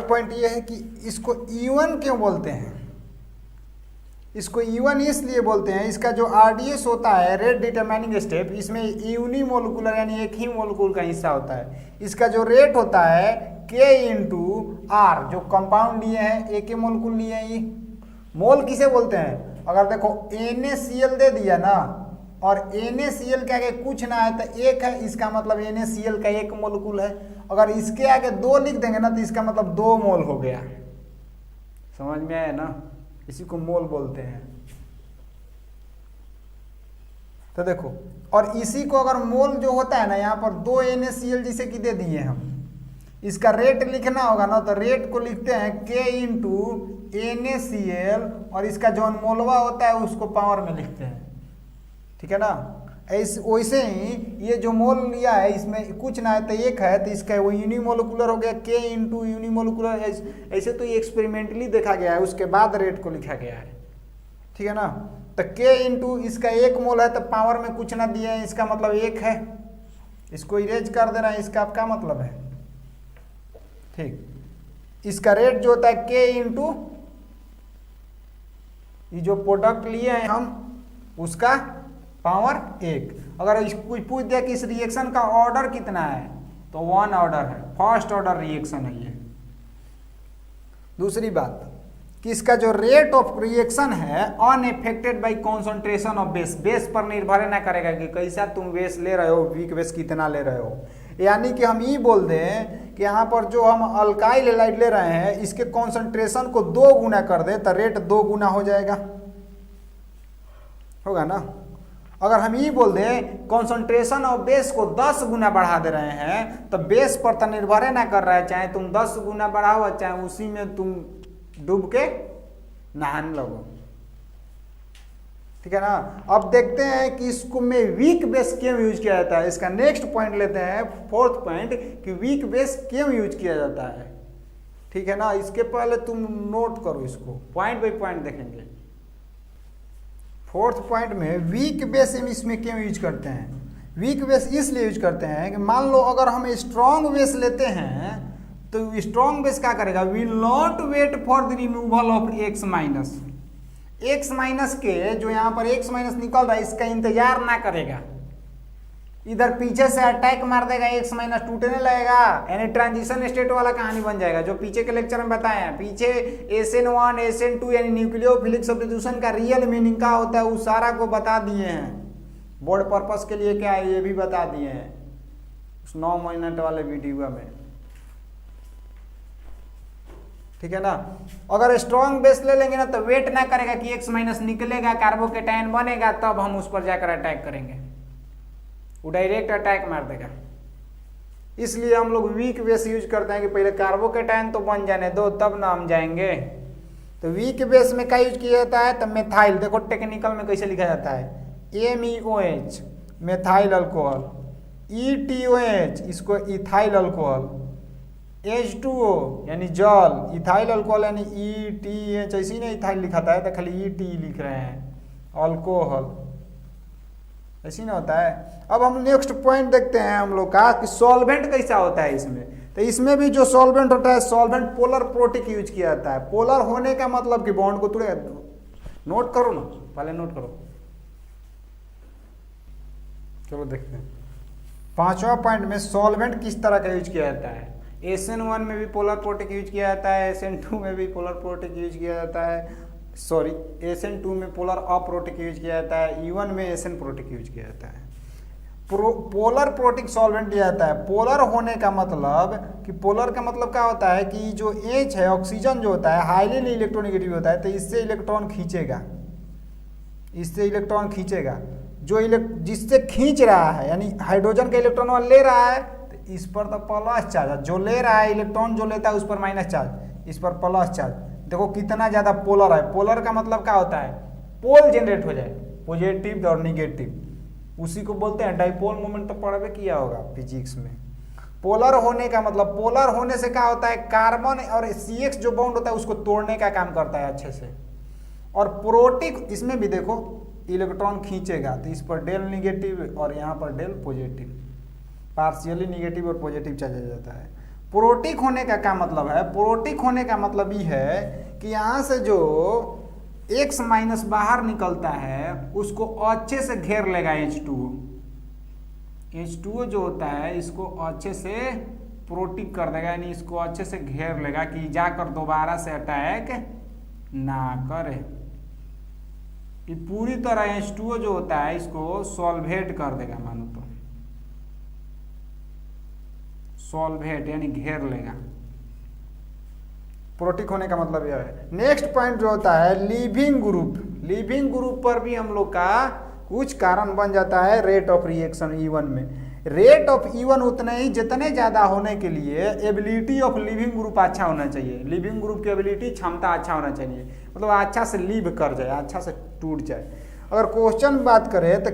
पॉइंट ये है कि इसको E1 क्यों बोलते हैं। इसको E1 इसलिए बोलते हैं, इसका जो RDS होता है, रेट डिटरमाइनिंग स्टेप, इसमें यूनिमोलिकुलर यानी एक ही मोलिक्यूल का हिस्सा होता है। इसका जो रेट होता है K/R, जो कंपाउंड लिए हैं, एक ही मोलिक्यूल लिए हैं, मोल किसे बोलते हैं। अगर देखो NaCl दे दिया ना और NaCl के आगे कुछ ना है तो एक है, इसका मतलब NaCl का एक मोलिक्यूल है। अगर इसके आगे 2 लिख देंगे ना तो इसका मतलब 2 मोल हो गया। समझ में आया ना, इसी को मोल बोलते हैं। तो देखो, और इसी को अगर मोल जो होता है ना, यहाँ पर 2 NaCl जैसे कि दे दिए हम, इसका रेट लिखना होगा ना तो रेट को लिखते हैं K/NaCl और इसका जो मोलवा होता है उसको पावर में लिखते हैं, ठीक है ना। ऐसे वैसे ही ये जो मोल लिया है इसमें कुछ ना है तो एक है, तो इसका वो यूनिमोलिकुलर हो गया K/यूनिमोलिकुलर। ऐसे तो ये एक्सपेरिमेंटली देखा गया है, उसके बाद रेट को लिखा गया है, ठीक है ना। तो K इंटू इसका 1 मोल है तो पावर में कुछ ना दिए हैं, इसका मतलब 1 है, इसको इरेज कर देना है, इसका आपका मतलब है। ठीक, इसका रेट जो होता है K इंटू ये जो प्रोडक्ट लिए हैं हम उसका पावर 1। अगर इसको पूछ दिया कि इस रिएक्शन का ऑर्डर कितना है तो 1 ऑर्डर है, फर्स्ट ऑर्डर रिएक्शन है ये। दूसरी बात कि इसका जो रेट ऑफ रिएक्शन है unaffected bye concentration of base, base पर निर्भर ना करेगा कि कैसा तुम बेस ले रहे हो, वीक बेस कितना ले रहे हो। यानी कि हम ये बोल दें कि यहाँ पर जो हम अल्काइल हैलाइड ले रहे हैं इसके कॉन्सेंट्रेशन को 2 गुना कर दे तो रेट 2 गुना हो जाएगा, होगा ना। अगर हम ये बोल दें कॉन्सेंट्रेशन ऑफ बेस को 10 गुना बढ़ा दे रहे हैं तो बेस पर तो निर्भर ना कर रहा है, चाहे तुम 10 गुना बढ़ाओ चाहे उसी में तुम डूब के नहाने लगो, ठीक है ना। अब देखते हैं कि इसको में वीक बेस क्यों यूज किया जाता है। इसका नेक्स्ट पॉइंट लेते हैं, फोर्थ पॉइंट, कि वीक बेस क्यों यूज किया जाता है, ठीक है ना। इसके पहले तुम नोट करो, इसको पॉइंट बाई पॉइंट देखेंगे। फोर्थ पॉइंट में वीक बेस इसमें क्यों यूज करते हैं। वीक बेस इसलिए यूज करते हैं कि मान लो अगर हम स्ट्रॉन्ग बेस लेते हैं तो स्ट्रॉन्ग बेस क्या करेगा, will not wait for the removal of X minus, X minus के जो यहाँ पर एक्स माइनस निकल रहा है इसका इंतजार ना करेगा, इधर पीछे से अटैक मार देगा, एक्स माइनस टूटने लगेगा, यानी ट्रांजिशन स्टेट वाला कहानी बन जाएगा जो पीछे के लेक्चर में बताए हैं। पीछे SN1 SN2 यानी न्यूक्लियोफिलिक सब्स्टिट्यूशन का रियल मीनिंग क्या होता है उस सारा को बता दिए हैं, बोर्ड पर्पस के लिए क्या है ये भी बता दिए हैं उस 9 मिनट वाले वीडियो में, ठीक है ना। अगर स्ट्रॉन्ग बेस ले लेंगे ना तो वेट ना करेगा कि एक्स माइनस निकलेगा, कार्बोकेटायन बनेगा, तब हम उस पर जाकर अटैक करेंगे, वो डायरेक्ट अटैक मार देगा। इसलिए हम लोग वीक बेस यूज करते हैं कि पहले कार्बोकेटायन तो बन जाने दो तब ना हम जाएंगे। तो वीक बेस में क्या यूज किया जाता है, तो मेथाइल, देखो टेक्निकल में कैसे लिखा जाता है, MEOH मेथाइल अल्कोहल, ETOH इसको इथाइल अल्कोहल, H2O यानी जल, इथाइल अल्कोहल यानी ETH, ऐसी नहीं इथाइल लिखा था तो खाली ET लिख रहे हैं, अल्कोहल ऐसी ना होता है। अब हम नेक्स्ट पॉइंट देखते हैं हम लोग का कि सॉल्वेंट कैसा होता है इसमें। तो इसमें भी जो सॉल्वेंट होता है, सॉल्वेंट पोलर प्रोटिक यूज किया जाता है। पोलर होने का मतलब कि बॉन्ड को तोड़े, नोट करो ना, पहले नोट करो। चलो देखते हैं पांचवा पॉइंट में सॉल्वेंट किस तरह का यूज किया जाता है। SN1 में भी पोलर प्रोटिक यूज किया जाता है, SN2 में भी पोलर प्रोटिक यूज किया जाता है, सॉरी SN2 में पोलर अप्रोटिक यूज किया जाता है, E1 में SN प्रोटिक यूज किया जाता है। पोलर प्रोटिक सॉल्वेंट दिया जाता है। पोलर होने का मतलब कि पोलर का मतलब क्या होता है कि जो H है, ऑक्सीजन जो होता है हाईली इलेक्ट्रोनेगेटिव होता है, तो इससे इलेक्ट्रॉन खींचेगा, इससे इलेक्ट्रॉन खींचेगा। जो जिससे खींच रहा है यानी हाइड्रोजन का इलेक्ट्रॉन ले रहा है तो इस पर तो प्लस चार्ज, जो ले रहा है इलेक्ट्रॉन जो लेता है उस पर माइनस चार्ज, इस पर प्लस चार्ज। देखो कितना ज्यादा पोलर है। पोलर का मतलब क्या होता है, पोल जनरेट हो जाए, पॉजिटिव और निगेटिव, उसी को बोलते हैं डाइपोल मोमेंट। तो पढ़वे किया होगा फिजिक्स में। पोलर होने का मतलब, पोलर होने से क्या होता है, कार्बन और CX जो बॉन्ड होता है उसको तोड़ने का काम करता है अच्छे से। और प्रोटिक इसमें भी देखो इलेक्ट्रॉन खींचेगा तो इस पर डेल निगेटिव और यहाँ पर डेल पॉजिटिव, पार्शियली निगेटिव और पॉजिटिव चार्ज आ जाता है। प्रोटिक होने का क्या मतलब है, प्रोटिक होने का मतलब ये है कि यहाँ से जो X माइनस बाहर निकलता है उसको अच्छे से घेर लेगा H2O। H2O जो होता है इसको अच्छे से प्रोटिक कर देगा, यानी इसको अच्छे से घेर लेगा कि जाकर दोबारा से अटैक ना करे। ये पूरी तरह H2O जो होता है इसको सॉल्वेट कर देगा, मानो तो सॉल्वेट यानी घेर लेगा। प्रोटिक होने का मतलब यह है। नेक्स्ट पॉइंट जो होता है लीविंग ग्रुप। लीविंग ग्रुप पर भी हम लोग का कुछ कारण बन जाता है रेट ऑफ रिएक्शन E1 में। रेट ऑफ E1 उतने ही जितने ज्यादा होने के लिए एबिलिटी ऑफ लिविंग ग्रुप अच्छा होना चाहिए। लिविंग ग्रुप की एबिलिटी क्षमता अच्छा होना चाहिए, मतलब अच्छा से लिव कर जाए, अच्छा से टूट जाए। अगर क्वेश्चन बात करें तो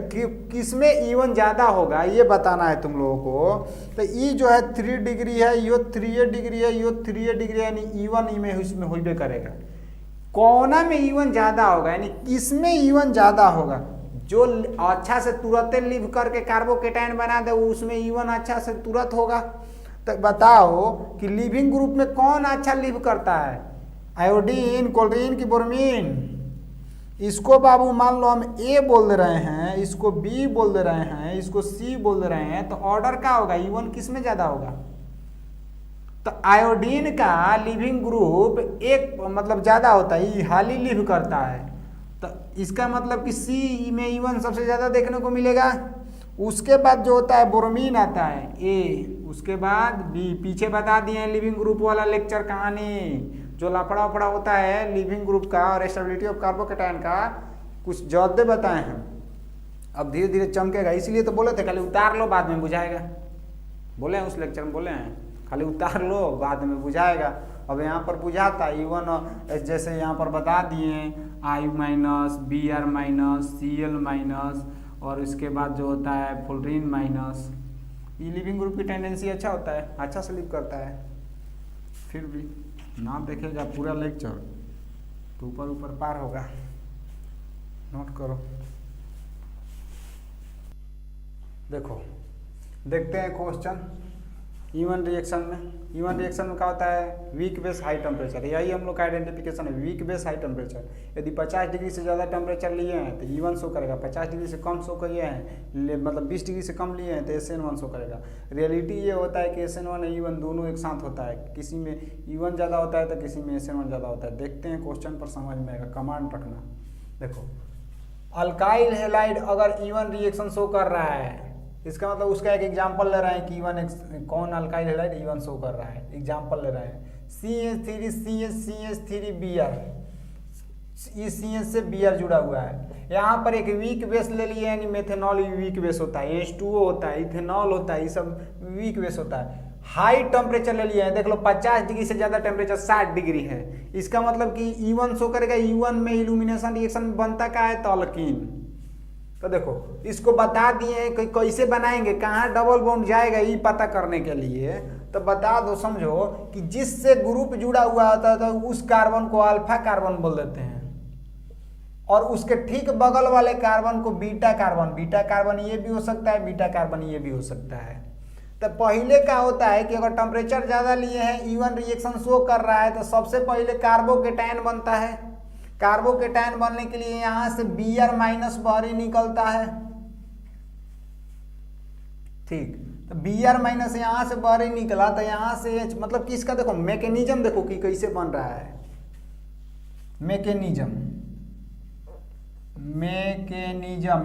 किसमें E1 ज्यादा होगा ये बताना है तुम लोगों को। तो E जो है 3 डिग्री है, यो 3 डिग्री है, यो 3 डिग्री है, यानी E1 में इसमें होइबे करेगा। कौना में E1 ज्यादा होगा, यानी किसमें E1 ज्यादा होगा? जो अच्छा से तुरंत लिव करके कार्बोकेटाइन बना दे उसमें E1 अच्छा से तुरंत होगा। तो बताओ कि लिविंग ग्रुप में कौन अच्छा लिव करता है, आयोडीन, क्लोरीन की ब्रोमीन? इसको बाबू मान लो हम ए बोल दे रहे हैं, इसको बी बोल दे रहे हैं, इसको सी बोल दे रहे हैं, तो ऑर्डर क्या होगा? E1 किस में ज्यादा होगा? तो आयोडीन का लिविंग ग्रुप एक मतलब ज्यादा होता है, हाली लिव करता है, तो इसका मतलब कि सी में E1 सबसे ज्यादा देखने को मिलेगा। उसके बाद जो होता है ब्रोमीन आता है ए, उसके बाद बी। पीछे बता दिए लिविंग ग्रुप वाला लेक्चर कहानी, जो लफड़ा वफड़ा होता है लिविंग ग्रुप का और स्टेबिलिटी ऑफ कार्बोकेटाइन का कुछ ज्यादा बताए हैं। अब धीरे धीरे चमकेगा, इसीलिए तो बोले थे खाली उतार लो बाद में बुझाएगा, बोले हैं उस लेक्चर में, बोले हैं खाली उतार लो बाद में बुझाएगा। अब यहाँ पर बुझाता E1 जैसे यहाँ पर बता दिए I minus, Br minus, Cl minus, और इसके बाद जो होता है फ्लोरीन माइनस। ये लिविंग ग्रुप की टेंडेंसी अच्छा होता है, अच्छा से लिव करता है। फिर भी ना देखेगा पूरा लेक्चर तो ऊपर ऊपर पार होगा, नोट करो। देखो देखते हैं क्वेश्चन। E1 रिएक्शन में क्या होता है? वीक बेस हाई टेम्परेचर, यही हम लोग का आइडेंटिफिकेशन है, वीक बेस हाई टेम्परेचर। यदि 50 डिग्री से ज़्यादा टेम्परेचर लिए हैं तो E1 शो करेगा, 50 डिग्री से कम शो किए हैं मतलब 20 डिग्री से कम लिए हैं तो SN1 शो करेगा। रियलिटी ये होता है कि SN1 और E1 दोनों एक साथ होता है, किसी में E1 ज़्यादा होता है तो किसी में SN1 ज़्यादा होता है। देखते हैं क्वेश्चन पर समझ में आएगा, कमांड रखना। देखो अल्काइल हेलाइड अगर E1 रिएक्शन शो कर रहा है, इसका मतलब उसका एक एग्जांपल ले रहे हैं कि E1 कौन अल्काइल हेलाइड E1 शो कर रहा है, एग्जांपल ले रहे हैं। CH3CH CH3Br, इस CH से Br जुड़ा हुआ है। यहाँ पर एक वीक बेस ले लिए, यानी मेथेनॉल वीक बेस होता है, H2O होता है, इथेनॉल होता है, ये सब वीक बेस होता है। हाई टेम्परेचर ले लिया है, देख लो 50 डिग्री से ज्यादा टेम्परेचर 60 डिग्री है, इसका मतलब कि E1 शो करेगा। E1 में इल्यूमिनेशन रिएक्शन में बनता क्या है? तो अल्कीन। तो देखो इसको बता दिए कि कैसे बनाएंगे, कहाँ डबल बॉन्ड जाएगा ये पता करने के लिए। तो बता दो, समझो कि जिससे ग्रुप जुड़ा हुआ होता है तो उस कार्बन को अल्फा कार्बन बोल देते हैं, और उसके ठीक बगल वाले कार्बन को बीटा कार्बन। बीटा कार्बन ये भी हो सकता है, बीटा कार्बन ये भी हो सकता है। तो पहले क्या होता है कि अगर टेम्परेचर ज्यादा लिए हैं, E1 रिएक्शन शो कर रहा है, तो सबसे पहले कार्बोकेटाइन बनता है। कार्बोकेटाइन बनने के लिए यहां से Br माइनस बाहरी निकलता है, ठीक। तो Br माइनस यहां से बाहरी निकला तो यहां से H, मतलब कि इसका देखो मैकेनिज्म देखो कि कैसे बन रहा है। मैकेनिज्म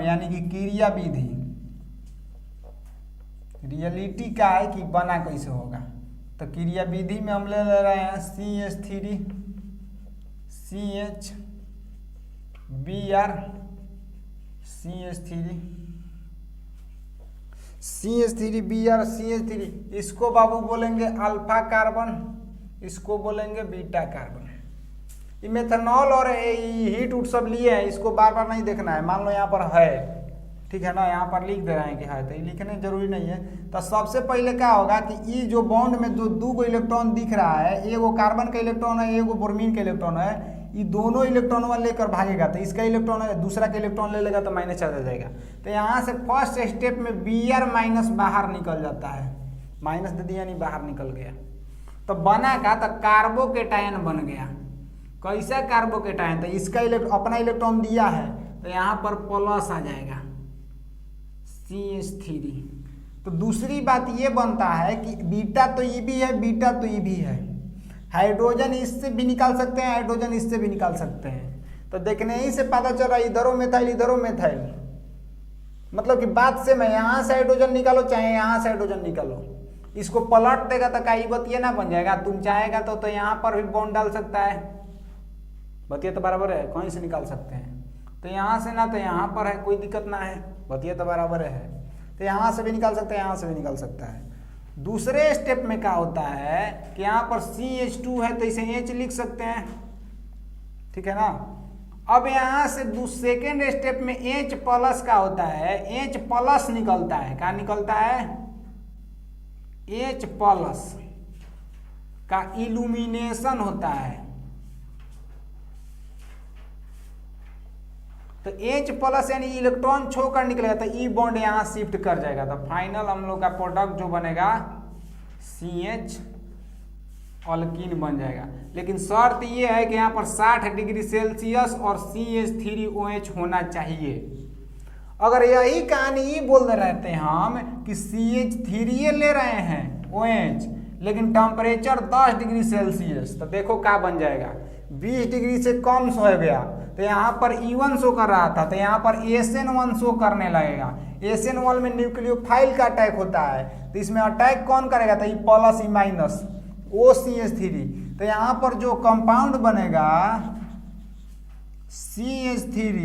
यानी कि क्रिया विधि। रियलिटी क्या है कि बना कैसे होगा? तो क्रिया विधि में हम ले रहे हैं CH3 CH Br CH3 Br CH3, इसको बाबू बोलेंगे अल्फा कार्बन, इसको बोलेंगे बीटा कार्बन। ये मेथनॉल और हीट उट सब लिए हैं, इसको बार बार नहीं देखना है। मान लो यहाँ पर है, ठीक है ना, यहाँ पर लिख दे रहे हैं कि है, तो ये लिखने जरूरी नहीं है। तो सबसे पहले क्या होगा कि ये जो बॉन्ड में जो दो इलेक्ट्रॉन दिख रहा है, एगो कार्बन का इलेक्ट्रॉन है, एगो ब्रोमीन का इलेक्ट्रॉन है, ये दोनों इलेक्ट्रॉन लेकर भागेगा। तो इसका इलेक्ट्रॉन है, दूसरा का इलेक्ट्रॉन ले लेगा तो माइनस चला जाएगा। तो यहाँ से फर्स्ट स्टेप में Br माइनस बाहर निकल जाता है, माइनस दे दिया नहीं बाहर निकल गया। तो बना का तो कार्बोकेटाइन बन गया। कैसा कार्बोकेटाइन? तो इसका अपना इलेक्ट्रॉन दिया है तो यहाँ पर प्लस आ जाएगा CH3। तो दूसरी बात ये बनता है कि बीटा तो ये भी है, बीटा तो ये भी है। हाइड्रोजन इससे भी निकाल सकते हैं, हाइड्रोजन इससे भी निकाल सकते हैं। तो देखने ही से पता चल रहा है इधरों मिथाइल इधरों मिथाइल, मतलब कि बात से मैं यहाँ से हाइड्रोजन निकालो चाहे यहाँ से हाइड्रोजन निकालो, इसको पलट देगा तो कई बतिया ना बन जाएगा। तुम चाहेगा तो यहाँ पर भी बॉन्ड डाल सकता है, बतिया तो बराबर है, कहीं से निकाल सकते हैं। तो यहाँ से ना तो यहाँ पर है, कोई दिक्कत ना है, बतिया तो बराबर है। तो यहाँ से भी निकाल सकते हैं, यहाँ से भी निकाल सकता है। दूसरे स्टेप में क्या होता है कि यहाँ पर CH2 है तो इसे H लिख सकते हैं, ठीक है ना। अब यहाँ से सेकेंड स्टेप में H प्लस का होता है, H प्लस निकलता है। क्या निकलता है? H प्लस का इल्यूमिनेशन होता है। तो H प्लस यानी इलेक्ट्रॉन छोड़कर निकलेगा तो ई बॉन्ड यहाँ शिफ्ट कर जाएगा, तो फाइनल हम लोग का प्रोडक्ट जो बनेगा CH अल्कीन बन जाएगा। लेकिन शर्त ये है कि यहाँ पर 60 डिग्री सेल्सियस और CH3OH होना चाहिए। अगर यही कहानी ये बोल रहे थे हम कि CH3 ले रहे हैं OH लेकिन टेम्परेचर 10 डिग्री सेल्सियस, तो देखो क्या बन जाएगा, 20 डिग्री से कम हो गया तो यहाँ पर E1 शो कर रहा था तो यहाँ पर SN1 शो करने लगेगा। SN1 में न्यूक्लियोफाइल का अटैक होता है तो इसमें अटैक कौन करेगा, तो E plus E minus OCH3, तो यहाँ पर जो कंपाउंड बनेगा CH3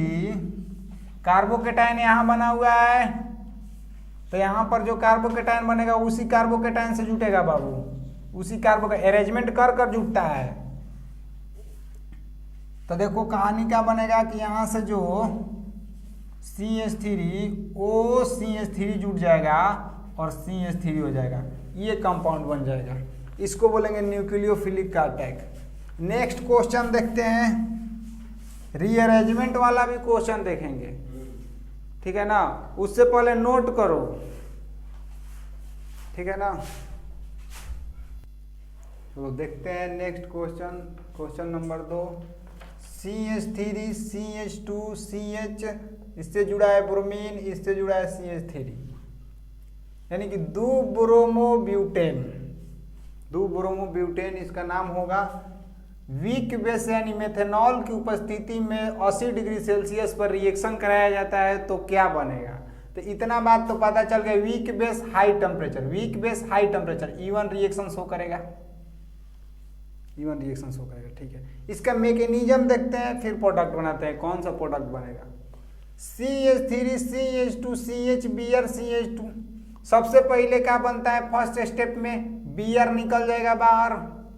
कार्बोकेटाइन यहाँ बना हुआ है, तो यहाँ पर जो कार्बोकेटाइन बनेगा उसी कार्बोकेटाइन से जुटेगा बाबू, उसी कार्बो का अरेंजमेंट कर कर जुटता है। तो देखो कहानी क्या बनेगा कि यहाँ से जो CH3 OCH3 जुट जाएगा और CH3 हो जाएगा, ये कंपाउंड बन जाएगा, इसको बोलेंगे न्यूक्लियोफिलिक का अटैक। नेक्स्ट क्वेश्चन देखते हैं, रीअरेंजमेंट वाला भी क्वेश्चन देखेंगे, ठीक है ना, उससे पहले नोट करो, ठीक है ना। तो देखते हैं next question, question number 2, CH3 CH2 CH, इससे जुड़ा है ब्रोमीन, इससे जुड़ा है CH3, यानी कि 2 ब्रोमोब्यूटेन इसका नाम होगा। वीक बेस यानी मेथेनॉल की उपस्थिति में 80 डिग्री सेल्सियस पर रिएक्शन कराया जाता है तो क्या बनेगा, तो इतना बात तो पता चल गया, weak base high temperature E1 reaction show करेगा, ठीक है। इसका मैकेनिज्म देखते हैं फिर प्रोडक्ट बनाते हैं, कौन सा प्रोडक्ट बनेगा। CH3 CH2 CH Br CH2, सबसे पहले क्या बनता है, फर्स्ट स्टेप में Br निकल जाएगा बाहर,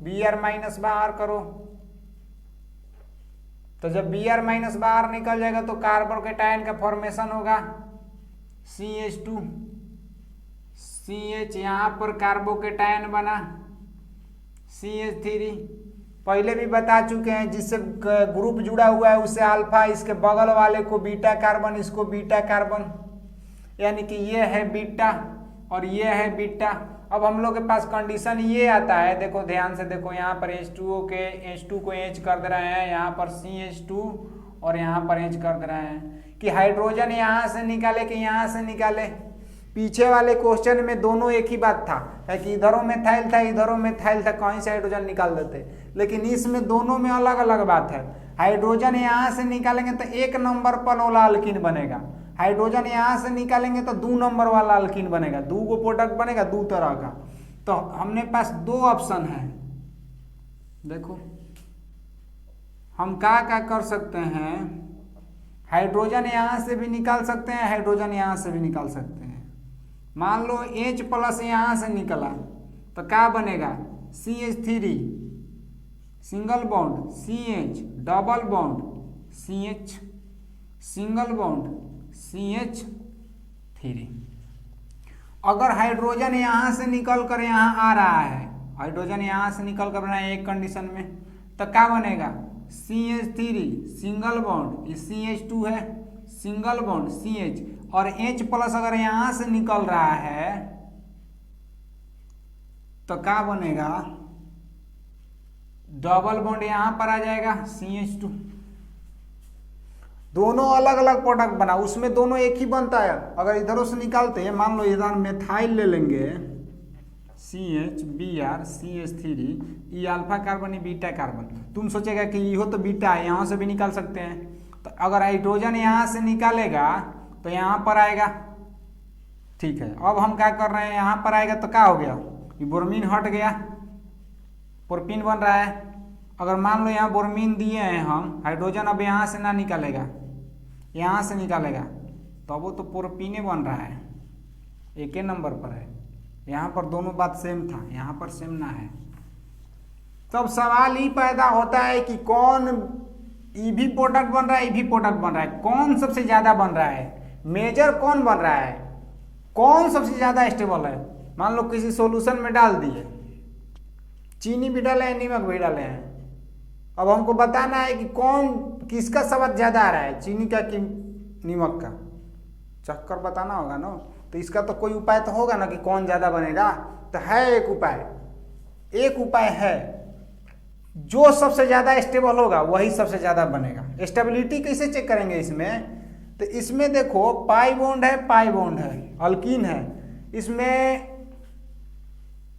Br माइनस बाहर करो, तो जब Br माइनस बाहर निकल जाएगा तो कार्बोकेटाइन का फॉर्मेशन होगा CH2 CH, यहाँ पर कार्बोकेटाइन बना CH3, पहले भी बता चुके हैं, जिससे ग्रुप जुड़ा हुआ है उससे अल्फा, इसके बगल वाले को बीटा कार्बन, इसको बीटा कार्बन, यानी कि ये है बीटा और ये है बीटा। अब हम लोग के पास कंडीशन ये आता है, देखो ध्यान से देखो, यहाँ पर H2 को H कर दे रहे हैं, यहाँ पर CH2 और यहाँ पर H कर दे रहे हैं कि हाइड्रोजन यहाँ से निकाले कि यहाँ से निकाले। पीछे वाले क्वेश्चन में दोनों एक ही बात था, है कि इधरों मिथाइल था इधरों मिथाइल था, कहीं से हाइड्रोजन निकाल देते, लेकिन इसमें दोनों में अलग अलग बात है। हाइड्रोजन यहाँ से निकालेंगे तो 1 नंबर पर वाला अल्कीन बनेगा, हाइड्रोजन यहाँ से निकालेंगे तो 2 नंबर वाला अल्कीन बनेगा, 2 को प्रोडक्ट बनेगा 2 तरह का। तो हमने पास 2 ऑप्शन है, देखो हम क्या क्या कर सकते हैं, हाइड्रोजन यहाँ से भी निकाल सकते हैं, हाइड्रोजन यहाँ से भी निकाल सकते हैं। मान लो H प्लस यहाँ से निकला तो क्या बनेगा, CH3 single bond CH, double bond CH, single bond CH3। अगर हाइड्रोजन यहाँ से निकल कर यहाँ आ रहा है, हाइड्रोजन यहाँ से निकल कर बना एक कंडीशन में, तो क्या बनेगा, CH3 सिंगल बॉन्ड, ये CH2 है सिंगल बॉन्ड CH, और H प्लस अगर यहाँ से निकल रहा है तो क्या बनेगा, डबल बॉन्ड यहाँ पर आ जाएगा CH2। दोनों अलग अलग प्रोडक्ट बना, उसमें दोनों एक ही बनता है। अगर इधरों से निकालते हैं, मान लो इधर मेथाइल ले लेंगे CH Br CH3, ये अल्फा कार्बन ये बीटा कार्बन, तुम सोचेगा कि ये हो तो बीटा है, यहाँ से भी निकाल सकते हैं। तो अगर हाइड्रोजन यहाँ से निकालेगा तो यहाँ पर आएगा, ठीक है। अब हम क्या कर रहे हैं, यहाँ पर आएगा तो क्या हो गया, ये ब्रोमीन हट गया, प्रोपीन बन रहा है। अगर मान लो यहाँ ब्रोमीन दिए हैं हम, हाइड्रोजन अब यहाँ से ना निकालेगा, यहाँ से निकालेगा तो वो तो प्रोपीने बन रहा है, एक ही नंबर पर है। यहाँ पर दोनों बात सेम था, यहाँ पर सेम ना है। तब सवाल ही पैदा होता है कि कौन ईवी प्रोडक्ट बन रहा है, ईवी प्रोडक्ट बन रहा है, कौन सबसे ज्यादा बन रहा है, मेजर कौन बन रहा है, कौन सबसे ज्यादा स्टेबल है। मान लो किसी सॉल्यूशन में डाल दिए, चीनी भी डाले हैं नमक भी डाले हैं, अब हमको बताना है कि कौन किसका स्वाद ज़्यादा आ रहा है, चीनी का कि नमक का? चक्कर बताना होगा ना। तो इसका तो कोई उपाय तो होगा ना कि कौन ज़्यादा बनेगा। तो है एक उपाय है, जो सबसे ज़्यादा स्टेबल होगा वही सबसे ज़्यादा बनेगा। स्टेबिलिटी कैसे चेक करेंगे इसमें? तो इसमें देखो पाई बॉन्ड है, अल्कीन है, इसमें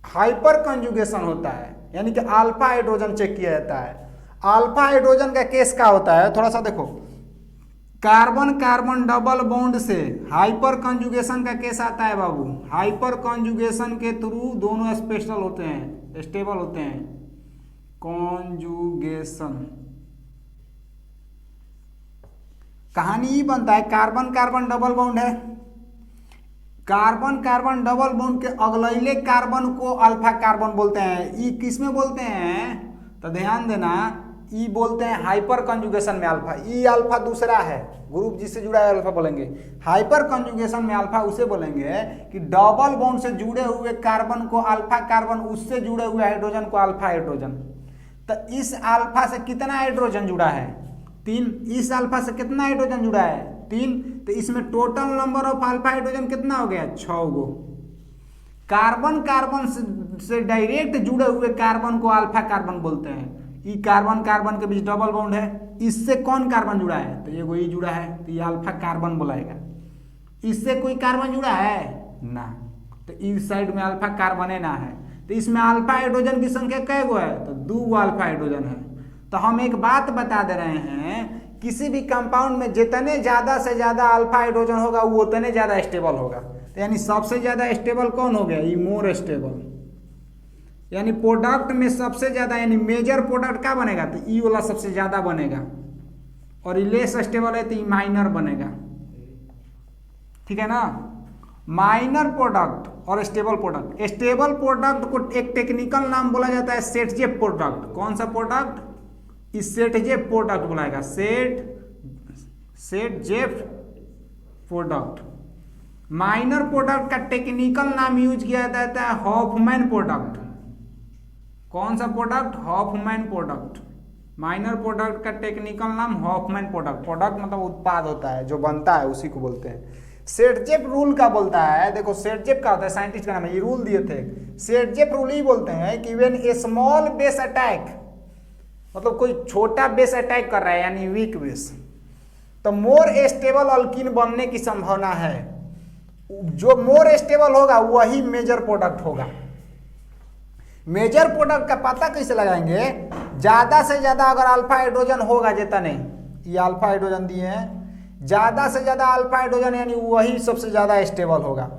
हाइपर कंजुगेशन होता है, यानी कि अल्फा हाइड्रोजन चेक किया जाता है। अल्फा हाइड्रोजन का केस क्या होता है, थोड़ा सा देखो, कार्बन कार्बन डबल बॉन्ड से हाइपर कंजुगेशन का केस आता है बाबू। हाइपर कंजुगेशन के थ्रू दोनों स्पेशल होते हैं, स्टेबल होते हैं। कंजुगेशन कहानी ही बनता है, कार्बन कार्बन डबल बॉन्ड है, कार्बन कार्बन डबल बॉन्ड के अगले कार्बन को अल्फा कार्बन बोलते हैं। ई किस में बोलते हैं? तो ध्यान देना, ई बोलते हैं हाइपर कंजुगेशन में अल्फा। ई अल्फा दूसरा है, ग्रुप जिससे जुड़ा है अल्फा बोलेंगे। हाइपर कंजुगेशन में अल्फा उसे बोलेंगे कि डबल बॉन्ड से जुड़े हुए कार्बन को अल्फा कार्बन, उससे जुड़े हुए हाइड्रोजन को अल्फा हाइड्रोजन। तो इस अल्फा से कितना हाइड्रोजन जुड़ा है? 3। इस अल्फा से कितना हाइड्रोजन जुड़ा है? 3। तो इसमें total number of alpha hydrogen कितना हो गया? 6 गो। कार्बन कार्बन से डायरेक्ट जुड़े हुए कार्बन को अल्फा कार्बन बोलते हैं। ई कार्बन कार्बन के बीच डबल बॉन्ड है, इससे कौन कार्बन जुड़ा है? तो ये ई जुड़ा है, तो ये अल्फा कार्बन बुलाएगा। इससे कोई कार्बन जुड़ा है ना, तो इस साइड में अल्फा कार्बन ना है। तो इसमें अल्फा हाइड्रोजन की संख्या कै गो है? तो 2 अल्फा हाइड्रोजन है। तो हम एक बात बता दे रहे हैं, किसी भी कंपाउंड में जितने ज्यादा से ज्यादा अल्फा हाइड्रोजन होगा वो उतने ज्यादा स्टेबल होगा। तो यानी सबसे ज्यादा स्टेबल कौन हो गया? ये मोर स्टेबल। यानी प्रोडक्ट में सबसे ज्यादा, यानी मेजर प्रोडक्ट क्या बनेगा? तो ई वाला सबसे ज्यादा बनेगा, और लेस स्टेबल है तो ई माइनर बनेगा। ठीक है ना? माइनर प्रोडक्ट और स्टेबल प्रोडक्ट। स्टेबल प्रोडक्ट को एक टेक्निकल नाम बोला जाता है सेटजेप प्रोडक्ट। कौन सा प्रोडक्ट? इस सेटजेप प्रोडक्ट बुलाएगा, सेटजेप प्रोडक्ट। माइनर प्रोडक्ट का टेक्निकल नाम यूज किया जाता है हॉफमैन प्रोडक्ट। कौन सा product? Hofmann product. Minor product का टेक्निकल नाम हॉफमैन प्रोडक्ट। प्रोडक्ट मतलब उत्पाद होता है जो बनता है, उसी को बोलते हैं। सेटजेप रूल का बोलता है, देखो सेटजेप का होता है, साइंटिस्ट का नाम है, ये रूल दिए थे। सेटजेप रूल ही बोलते हैं कि when A small base attack, मतलब कोई छोटा बेस अटैक कर रहा है, यानी वीक बेस, तो मोर स्टेबल अल्कीन बनने की संभावना है। जो मोर स्टेबल होगा वही मेजर प्रोडक्ट होगा। मेजर प्रोडक्ट का पता कैसे लगाएंगे? ज्यादा से ज्यादा अगर अल्फा हाइड्रोजन होगा, जितने ये अल्फा हाइड्रोजन दिए हैं, ज्यादा से ज्यादा अल्फा हाइड्रोजन यानी वही सबसे ज्यादा स्टेबल होगा।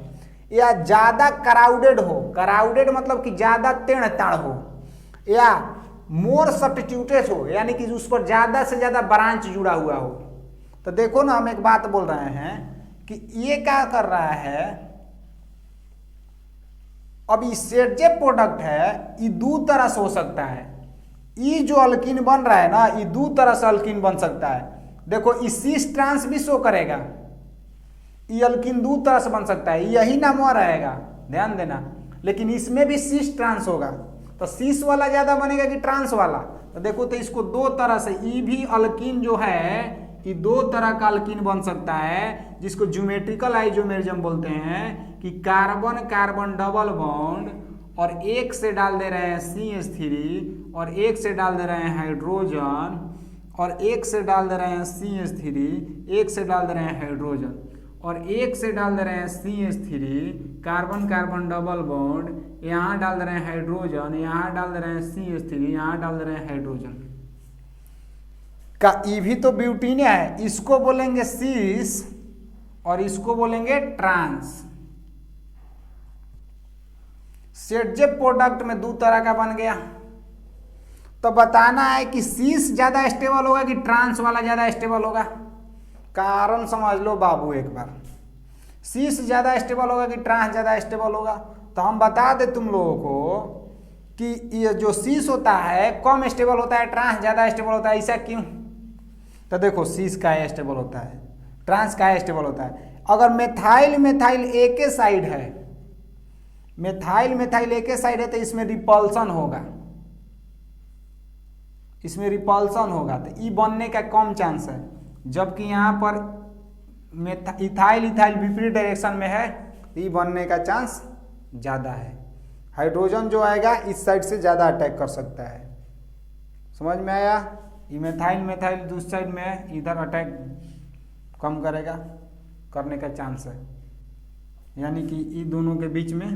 या ज्यादा क्राउडेड हो, क्राउडेड मतलब कि ज्यादा तेड़ ताड़ हो, या मोर सब्स्टिट्यूटेड हो, यानी कि उस पर ज्यादा से ज्यादा ब्रांच जुड़ा हुआ हो। तो देखो ना, हम एक बात बोल रहे हैं कि ये क्या कर रहा है, अब ये सेटजेप प्रोडक्ट है, ये 2 तरह से हो सकता है। ये जो अल्कीन बन रहा है ना, ये 2 तरह से अल्कीन बन सकता है। देखो इस सीस ट्रांस भी शो करेगा, ये अल्कीन 2 तरह से बन सकता है, यही नाम रहेगा, ध्यान देना। लेकिन इसमें भी सीस ट्रांस होगा, तो सीस वाला ज्यादा बनेगा कि ट्रांस वाला? तो देखो, तो इसको 2 तरह से, ये भी अल्कीन जो है कि 2 तरह का अल्कीन बन सकता है, जिसको ज्योमेट्रिकल आइसोमेरिज्म बोलते हैं कि कार्बन कार्बन डबल बॉन्ड, और एक से डाल दे रहे हैं CH3, और एक से डाल दे रहे हैं हाइड्रोजन, और एक से डाल दे रहे हैं CH3, एक से डाल दे रहे हैं हाइड्रोजन, और एक से डाल दे रहे हैं CH3, carbon carbon double bond, यहाँ डाल दे रहे हैं हाइड्रोजन, यहाँ डाल दे रहे हैं CH3, यहाँ डाल दे रहे हैं हाइड्रोजन का। ई भी तो ब्यूटीन है, इसको बोलेंगे सीस और इसको बोलेंगे ट्रांस। सेटजेप प्रोडक्ट में 2 तरह का बन गया। तो बताना है कि सीस ज्यादा स्टेबल होगा कि ट्रांस वाला ज्यादा स्टेबल होगा। कारण समझ लो बाबू एक बार, सीस ज्यादा स्टेबल होगा कि ट्रांस ज्यादा स्टेबल होगा? तो हम बता दे तुम लोगों को कि ये जो सीस होता है कम स्टेबल होता है, ट्रांस ज्यादा स्टेबल होता है। ऐसा क्यों? तो देखो, सीस का स्टेबल होता है, ट्रांस का स्टेबल होता है। अगर मेथाइल मेथाइल एक ही साइड है, मेथाइल मेथाइल एक ही साइड है, तो इसमें रिपल्सन होगा, इसमें रिपल्सन होगा तो ई बनने का कम चांस है, जबकि यहाँ पर इथाइल विपरीत डायरेक्शन में है तो ई बनने का चांस ज़्यादा है। हाइड्रोजन जो आएगा इस साइड से ज़्यादा अटैक कर सकता है। समझ में आया? ये मिथाइल दूसरी साइड में है, इधर अटैक कम करेगा, करने का चांस है, यानी कि ये दोनों के बीच में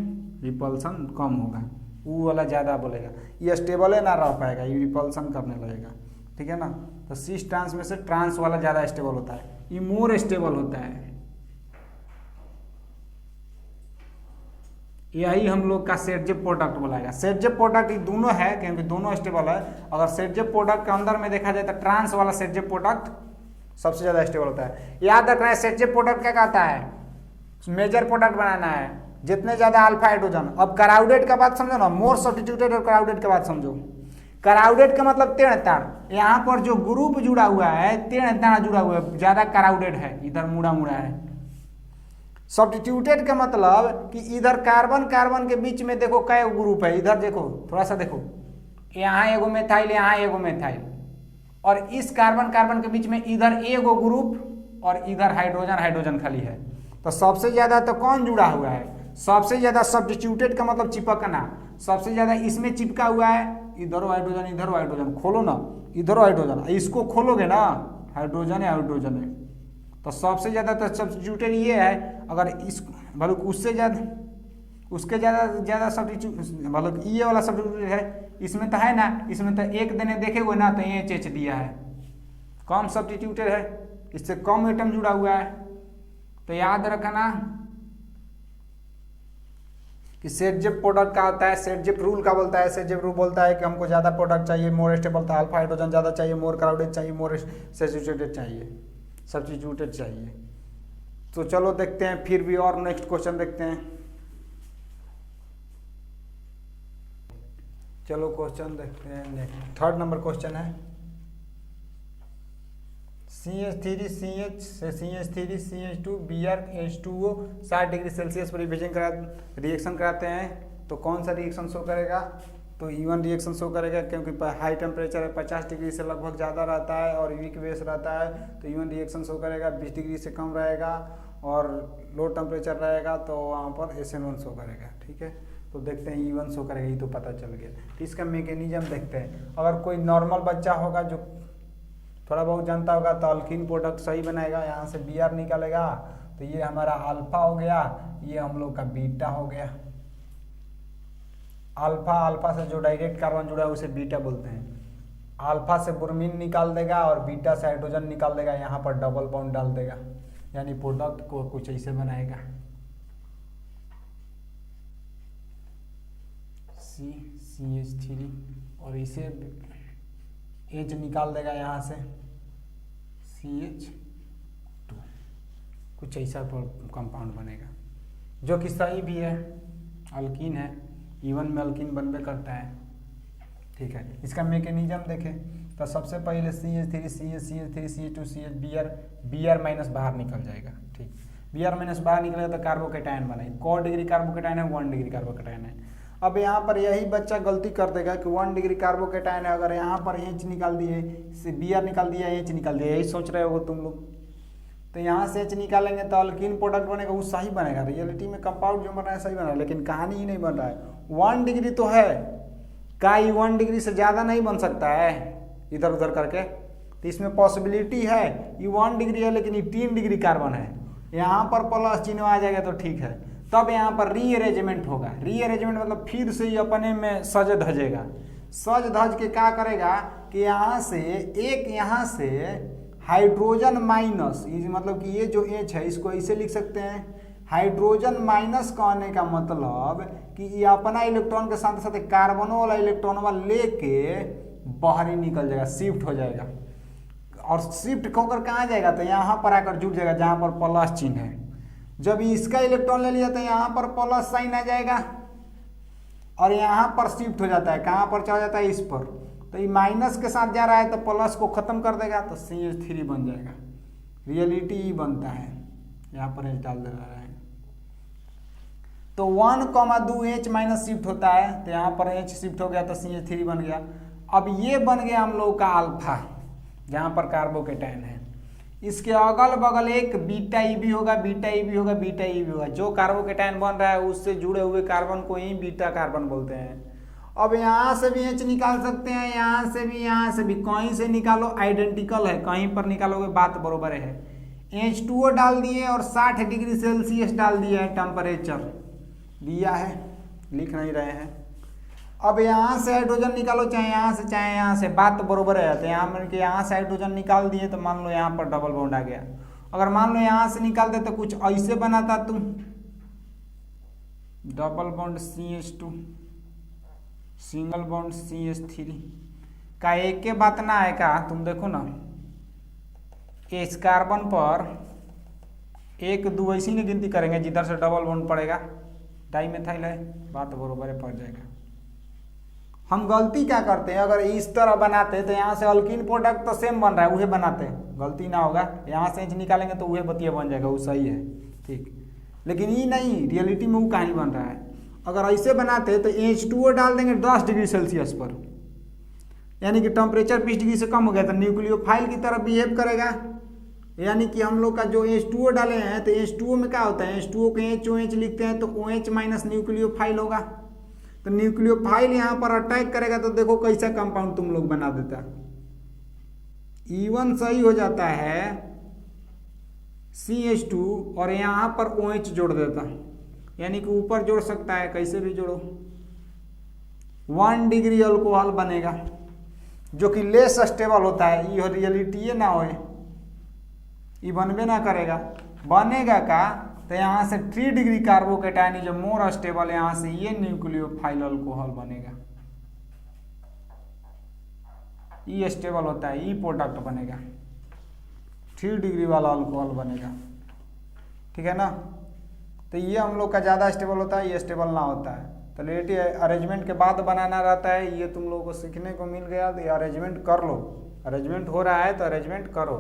रिपल्सन कम होगा, वो वाला ज़्यादा बोलेगा, ये स्टेबल है ना रह पाएगा, ये रिपल्सन करने लगेगा। ठीक है ना? तो सिस ट्रांस में से ट्रांस वाला ज़्यादा स्टेबल होता है, ये मोर स्टेबल होता है। यही हम लोग का सेटजेप प्रोडक्ट बोलाएगा। सेटजेप प्रोडक्ट ये दोनों है क्योंकि दोनों स्टेबल है। अगर सेटजेप प्रोडक्ट के अंदर में देखा जाए तो ट्रांस वाला सेटजेप प्रोडक्ट सबसे ज़्यादा स्टेबल होता है। याद रखना है सेटजेप प्रोडक्ट क्या कहता है, मेजर प्रोडक्ट बनाना है, जितने ज़्यादा अल्फा हाइड्रोजन। अब क्राउडेड का बात समझो ना, मोर सब्स्टिट्यूटेड और क्राउडेड का बात समझो। क्राउडेड का मतलब टेढ़ ताड़, यहाँ पर जो ग्रुप जुड़ा हुआ है टेढ़ ताड़ जुड़ा हुआ है, ज़्यादा क्राउडेड है, इधर मुड़ा मुड़ा है। सब्स्टिट्यूटेड का मतलब कि इधर कार्बन के बीच में देखो कई ग्रुप है, इधर देखो थोड़ा सा देखो, यहाँ एगो मेथाइल, यहाँ एगो मेथाइल, और इस कार्बन के बीच में इधर एगो ग्रुप और इधर हाइड्रोजन खाली है। तो सबसे ज्यादा तो कौन जुड़ा हुआ है, सबसे ज्यादा सब्स्टिट्यूटेड का मतलब चिपकना, सबसे ज्यादा इसमें चिपका हुआ है, इधर हाइड्रोजन, खोलो ना इधर हाइड्रोजन, इसको खोलोगे ना हाइड्रोजन है, तो सबसे ज्यादा तो सब्स्टिट्यूटेड ये है। अगर इस मतलब उससे ज़्यादा सब्स्टिट्यूट मतलब ये वाला सब्स्टिट्यूटेड है, इसमें तो है ना, इसमें तो एक देने देखेंगे ना तो ये एच दिया है, कम सब्स्टिट्यूटेड है, इससे कम एटम जुड़ा हुआ है। तो याद रखना कि सेटजेप प्रोडक्ट का होता है, सेटजेप रूल का बोलता है। सेटजेप रूल बोलता है कि हमको ज़्यादा प्रोडक्ट चाहिए, मोर स्टेबल था, अल्फा हाइड्रोजन ज़्यादा चाहिए, मोर क्राउडेड चाहिए, मोर सब्स्टिट्यूटेड चाहिए। तो चलो देखते हैं फिर भी और नेक्स्ट क्वेश्चन देखते हैं। चलो क्वेश्चन देखते हैं नेक्स्ट। 3rd नंबर क्वेश्चन है CH3 CH से CH3 CH2 BrH2O 60 degree Celsius पर रिएक्शन कराते हैं तो कौन सा रिएक्शन शो करेगा? तो E1 रिएक्शन शो करेगा, क्योंकि हाई टेम्परेचर है, 50 डिग्री से लगभग ज़्यादा रहता है और वीक बेस रहता है, तो E1 रिएक्शन शो करेगा। 20 डिग्री से कम रहेगा और लो टेम्परेचर रहेगा तो वहाँ पर SN1 शो करेगा। ठीक है, तो देखते हैं E1 शो करेगा, ये तो पता चल गया। तो इसका मैकेनिज्म देखते हैं। अगर कोई नॉर्मल बच्चा होगा जो थोड़ा बहुत जानता होगा तो अल्कीन प्रोडक्ट सही बनाएगा, यहाँ से Br निकालेगा तो ये हमारा अल्फा हो गया, ये हम लोग का बीटा हो गया। अल्फा से जो डायरेक्ट कार्बन जुड़ा है उसे बीटा बोलते हैं। अल्फा से ब्रोमीन निकाल देगा और बीटा से हाइड्रोजन निकाल देगा, यहाँ पर डबल बॉन्ड डाल देगा, यानी प्रोडक्ट को कुछ ऐसे बनाएगा, CH3 और इसे H निकाल देगा यहाँ से CH2, कुछ ऐसा कंपाउंड बनेगा जो कि सही भी है, अल्कीन है, E1 में अल्कीन बनबे करता है। ठीक है, इसका मैकेनिज्म देखें तो सबसे पहले CH3 CH2 CH Br minus बाहर निकल जाएगा। ठीक, Br माइनस बाहर निकलेगा तो कार्बोकेटायन बनेगा। कौन डिग्री कार्बोकेटायन है? 1 डिग्री कार्बोकेटायन है। अब यहाँ पर यही बच्चा गलती कर देगा कि 1 डिग्री कार्बोकेटायन है, अगर यहाँ पर H निकाल दिए, Br निकाल दिया, H निकाल दिया, यही सोच रहे हो तुम लोग। तो यहाँ से H निकालेंगे तो अल्कीन प्रोडक्ट बनेगा, वो सही बनेगा। रियलिटी में कंपाउंड जो बन रहा है सही बन रहा है, लेकिन कहानी ही नहीं बन रहा है। 1 डिग्री तो है, का 1 डिग्री से ज़्यादा नहीं बन सकता है इधर उधर करके, तो इसमें पॉसिबिलिटी है। ये 1 डिग्री है लेकिन ये 3 डिग्री कार्बन है, यहाँ पर प्लस चिन्ह आ जाएगा तो ठीक है। तब यहाँ पर रीअरेंजमेंट होगा। रीअरेंजमेंट मतलब फिर से ये अपने में सज धजेगा। सज धज के क्या करेगा कि यहाँ से हाइड्रोजन माइनस, मतलब कि ये जो H है इसको ऐसे लिख सकते हैं, हाइड्रोजन माइनस कहने का मतलब कि ये अपना इलेक्ट्रॉन के साथ साथ कार्बनो वाला इलेक्ट्रॉन लेके बाहर ही निकल जाएगा, शिफ्ट हो जाएगा। और शिफ्ट होकर कहाँ जाएगा? तो यहाँ पर आकर जुड़ जाएगा जहाँ पर प्लस चिन्ह है। जब इसका इलेक्ट्रॉन ले लिया तो यहाँ पर प्लस साइन आ जाएगा और यहाँ पर शिफ्ट हो जाता है, कहाँ पर चला जाता है? इस पर। तो ये माइनस के साथ जा रहा है तो प्लस को खत्म कर देगा तो CH3 बन जाएगा। रियलिटी बनता है, यहाँ पर H डाल दे रहा है तो 1,2 H माइनस शिफ्ट होता है, तो यहाँ पर H शिफ्ट हो गया तो CH3 बन गया। अब ये बन गया हम लोग का अल्फा, जहाँ पर कार्बोकेटाइन है। इसके अगल बगल एक बीटा ई भी होगा, बीटा ई भी होगा, बीटा ई भी होगा। जो कार्बोकेटाइन बन रहा है उससे जुड़े हुए कार्बन को ही बीटा कार्बन बोलते हैं। अब यहाँ से भी H निकाल सकते हैं, यहाँ से भी, यहाँ से भी, कहीं से निकालो, आइडेंटिकल है, कहीं पर निकालोगे बात बरोबर है। H2O डाल दिए और 60 डिग्री सेल्सियस डाल दिया है टेम्परेचर दिया है, लिख नहीं रहे हैं। अब यहाँ से हाइड्रोजन निकालो, चाहे यहाँ से, बात बरोबर है। तो यहाँ से हाइड्रोजन निकाल दिए तो मान लो यहाँ पर डबल बॉन्ड आ गया। अगर मान लो यहाँ से निकाल दे तो कुछ ऐसे बनाता तुम, double bond CH2, single bond CH3 का एक के बात ना है का। तुम देखो ना, इस कार्बन पर 1 2 ऐसी नहीं गिनती करेंगे जिधर से डबल बॉन्ड पड़ेगा, डाइमेथाइल है, बात बरोबर है, पड़ जाएगा। हम गलती क्या करते हैं, अगर इस तरह बनाते तो यहाँ से अल्कीन प्रोडक्ट तो सेम बन रहा है, वही बनाते, गलती ना होगा। यहाँ से H निकालेंगे तो वही बतिया बन जाएगा, वो सही है, ठीक। लेकिन ये नहीं, रियलिटी में वो कहानी बन रहा है। अगर ऐसे बनाते तो H2O डाल देंगे 10 डिग्री सेल्सियस पर, यानी कि टेम्परेचर 20 डिग्री से कम हो गया तो न्यूक्लियोफाइल की तरह बिहेव करेगा। यानी कि हम लोग का जो H2O डाले हैं तो H2O में क्या होता है, H2O के OH लिखते हैं तो OH माइनस न्यूक्लियोफाइल होगा। तो न्यूक्लियोफाइल यहाँ पर अटैक करेगा तो देखो कैसा कंपाउंड तुम लोग बना देता। E1 सही हो जाता है CH2 और यहाँ पर OH जोड़ देता, यानी कि ऊपर जोड़ सकता है, कैसे भी जोड़ो। 1 डिग्री अल्कोहल बनेगा जो कि लेस स्टेबल होता है। ये रियलिटी ना हो, ये बनबे ना करेगा, बनेगा का तो यहाँ से 3 डिग्री कार्बोकेटाइन जो मोर स्टेबल है, यहाँ से ये न्यूक्लियोफाइल अल्कोहल बनेगा, ये स्टेबल होता है, ये प्रोडक्ट बनेगा, 3 डिग्री वाला अल्कोहल बनेगा, ठीक है ना। तो ये हम लोग का ज़्यादा स्टेबल होता है, ये स्टेबल ना होता है। तो रिलेटिव अरेंजमेंट के बाद बनाना रहता है, ये तुम लोगों को सीखने को मिल गया। तो ये अरेंजमेंट कर लो, अरेंजमेंट हो रहा है तो अरेंजमेंट करो।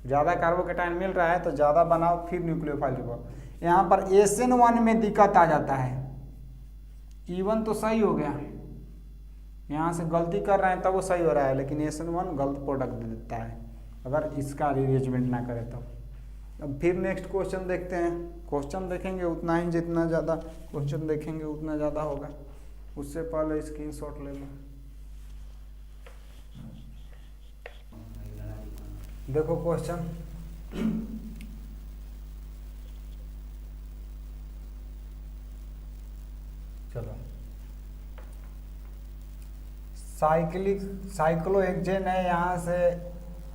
ज़्यादा कार्बोकेटाइन मिल रहा है तो ज़्यादा बनाओ, फिर न्यूक्लियोफाइल को। यहाँ पर SN1 में दिक्कत आ जाता है। E1 तो सही हो गया, यहाँ से गलती कर रहे हैं तब वो सही हो रहा है, लेकिन SN1 गलत प्रोडक्ट दे देता है अगर इसका अरेंजमेंट ना करे तब। अब फिर नेक्स्ट क्वेश्चन देखते हैं। क्वेश्चन देखेंगे उतना ही, जितना ज़्यादा क्वेश्चन देखेंगे उतना ज़्यादा होगा। उससे पहले स्क्रीनशॉट ले लो। देखो क्वेश्चन, चलो, साइक्लोहेक्सेन है, यहाँ से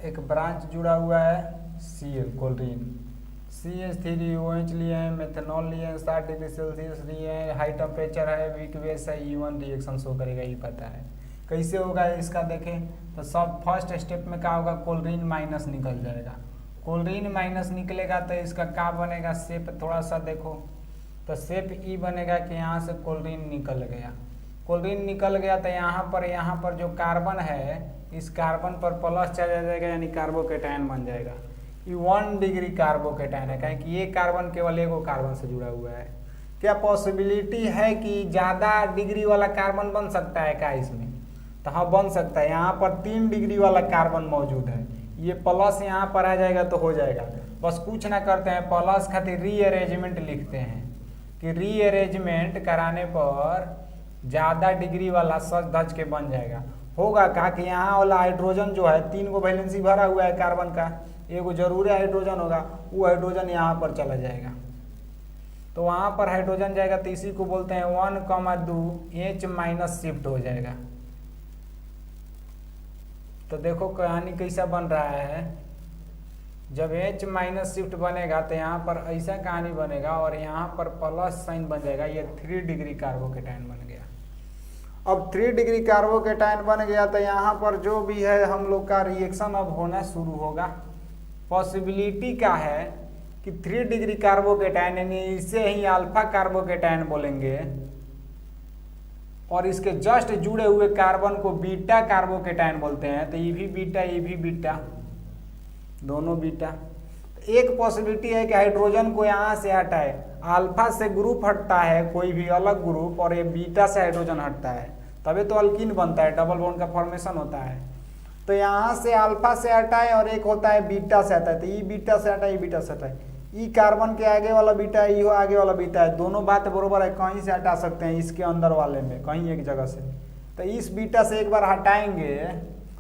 एक ब्रांच जुड़ा हुआ है Cl कोल्ड्रीन, CH3OH लिए हैं, मेथनॉल लिए हैं, 60 डिग्री सेल्सियस लिए हैं, हाई टेम्परेचर है, वीक बेस है, E1 रिएक्शन शो करेगा, ये पता है। कैसे होगा इसका देखें तो सब फर्स्ट स्टेप में क्या होगा, कोल्ड्रीन माइनस निकल जाएगा। कोल्ड्रीन माइनस निकलेगा तो इसका क्या बनेगा, शेप थोड़ा सा देखो तो शेप ई बनेगा कि यहाँ से कोल्ड्रीन निकल गया। कोल्ड्रीन निकल गया तो यहाँ पर जो कार्बन है, इस कार्बन पर प्लस चला जाएगा, यानी कार्बोकेटाइन बन जाएगा। ये 1 डिग्री कार्बोकेटाइन है, कहें कि ये कार्बन केवल एगो कार्बन से जुड़ा हुआ है। क्या पॉसिबिलिटी है कि ज़्यादा डिग्री वाला कार्बन बन सकता है क्या इसमें? तो हाँ, बन सकता है। यहाँ पर 3 डिग्री वाला कार्बन मौजूद है, ये प्लस यहाँ पर आ जाएगा तो हो जाएगा। बस कुछ ना करते हैं, प्लस खातिर रीअरेंजमेंट लिखते हैं कि रीअरेंजमेंट कराने पर ज़्यादा डिग्री वाला सच धज के बन जाएगा। होगा कहा कि यहाँ वाला हाइड्रोजन जो है 3 को वैलेंसी भरा हुआ है कार्बन का, एगो जरूरी हाइड्रोजन होगा, वो हाइड्रोजन यहाँ पर चला जाएगा, तो वहाँ पर हाइड्रोजन जाएगा तो इसी को बोलते हैं 1,2 H माइनस शिफ्ट हो जाएगा। तो देखो कहानी कैसा बन रहा है, जब H माइनस शिफ्ट बनेगा तो यहाँ पर ऐसा कहानी बनेगा और यहाँ पर प्लस साइन बन जाएगा, ये 3 डिग्री कार्बोकेटाइन बन गया। अब 3 डिग्री कार्बोकेटाइन बन गया तो यहाँ पर जो भी है हम लोग का रिएक्शन अब होना शुरू होगा। पॉसिबिलिटी क्या है कि 3 डिग्री कार्बोकेटाइन, यानी इसे ही अल्फा कार्बोकेटाइन बोलेंगे, और इसके जस्ट जुड़े हुए कार्बन को बीटा कार्बोकेटाइन बोलते हैं। तो ये भी बीटा, दोनों बीटा। एक पॉसिबिलिटी है कि हाइड्रोजन को यहाँ से हटाए, अल्फा से ग्रुप हटता है कोई भी अलग ग्रुप, और ये बीटा से हाइड्रोजन हटता है, तभी तो अल्कीन बनता है, डबल बॉन्ड का फॉर्मेशन होता है। तो यहाँ से अल्फा से हटाए और एक होता है बीटा से हटाए, तो ई बीटा से हटाए, ई बीटा से हटाए, ई कार्बन के आगे वाला बीटा है, ई आगे वाला बीटा है, दोनों बात बरोबर है, कहीं से हटा सकते हैं इसके अंदर वाले में, कहीं एक जगह से। तो इस बीटा से एक बार हटाएंगे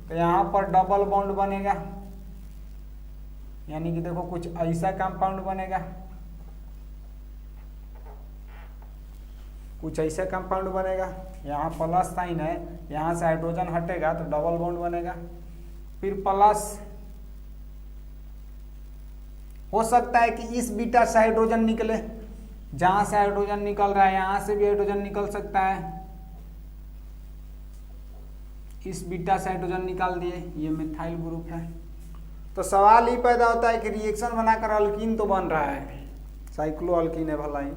तो यहाँ पर डबल बॉन्ड बनेगा, यानी कि देखो कुछ ऐसा कंपाउंड बनेगा, कुछ ऐसा कंपाउंड बनेगा। यहाँ प्लस साइन है, यहाँ से हाइड्रोजन हटेगा तो डबल बॉन्ड बनेगा, फिर प्लस हो सकता है कि इस बीटा से हाइड्रोजन निकले, जहां से हाइड्रोजन निकल रहा है यहां से भी हाइड्रोजन निकल सकता है, इस बीटा से हाइड्रोजन निकाल दिए, ये मिथाइल ग्रुप है। तो सवाल ही पैदा होता है कि रिएक्शन बनाकर अल्कीन तो बन रहा है, साइक्लो अल्कीन है भला ही,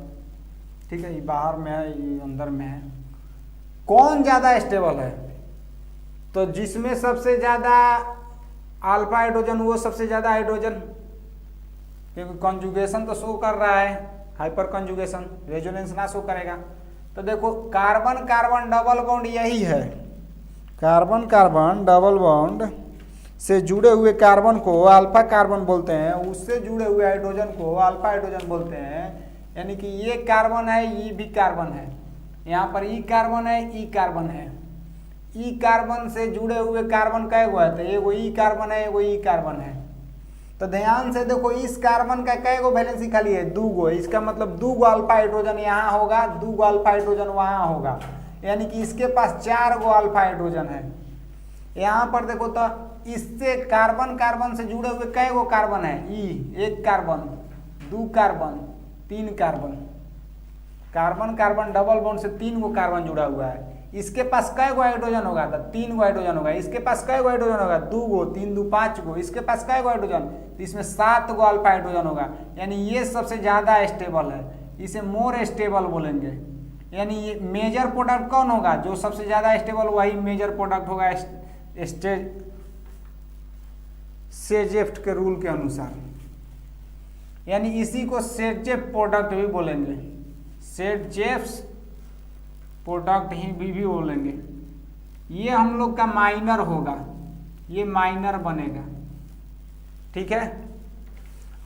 ठीक है, ये बाहर में है, ये अंदर में है, कौन ज्यादा स्टेबल है? तो जिसमें सबसे ज्यादा अल्फा हाइड्रोजन वो सबसे ज्यादा हाइड्रोजन, क्योंकि कंजुगेशन तो शो कर रहा है, हाइपर कंजुगेशन, रेजोनेंस ना शो करेगा। तो देखो कार्बन कार्बन डबल बॉन्ड यही है, कार्बन कार्बन डबल बॉन्ड से जुड़े हुए कार्बन को अल्फा कार्बन बोलते हैं, उससे जुड़े हुए हाइड्रोजन को अल्फा हाइड्रोजन बोलते हैं। यानी कि ये कार्बन है, ये भी कार्बन है, यहाँ पर ई कार्बन है, ई कार्बन है, ई कार्बन से जुड़े हुए कार्बन कै गो है? तो एगो ई कार्बन है, एगो ई कार्बन है। तो ध्यान से देखो इस कार्बन का कै गो वैलेंसी खाली है? 2 गो, इसका मतलब 2 गो अल्फा हाइड्रोजन यहाँ होगा, 2 गो अल्फा हाइड्रोजन वहाँ होगा, यानी कि इसके पास 4 गो अल्फा हाइड्रोजन है। यहाँ पर देखो तो इससे कार्बन कार्बन से जुड़े हुए कै गो कार्बन है? ई, 1 carbon, 2 carbon, 3 carbon, carbon carbon double bond से 3 गो कार्बन जुड़ा हुआ है। इसके पास कै गो हाइड्रोजन होगा? तो 3 गो हाइड्रोजन होगा। इसके पास कै गो हाइड्रोजन होगा? 2 गो, 3 2 5 गो। इसके पास कै गो हाइड्रोजन? तो इसमें 7 गो अल्फा हाइड्रोजन होगा, यानी ये सबसे ज्यादा स्टेबल है, इसे मोर स्टेबल बोलेंगे। यानी ये मेजर प्रोडक्ट कौन होगा? जो सबसे ज्यादा स्टेबल वही मेजर प्रोडक्ट होगा सेजेफ्ट के रूल के अनुसार, यानी इसी को सेजेफ प्रोडक्ट भी बोलेंगे, सेजेफ्स प्रोडक्ट ही भी बोलेंगे। ये हम लोग का माइनर होगा, ये माइनर बनेगा, ठीक है।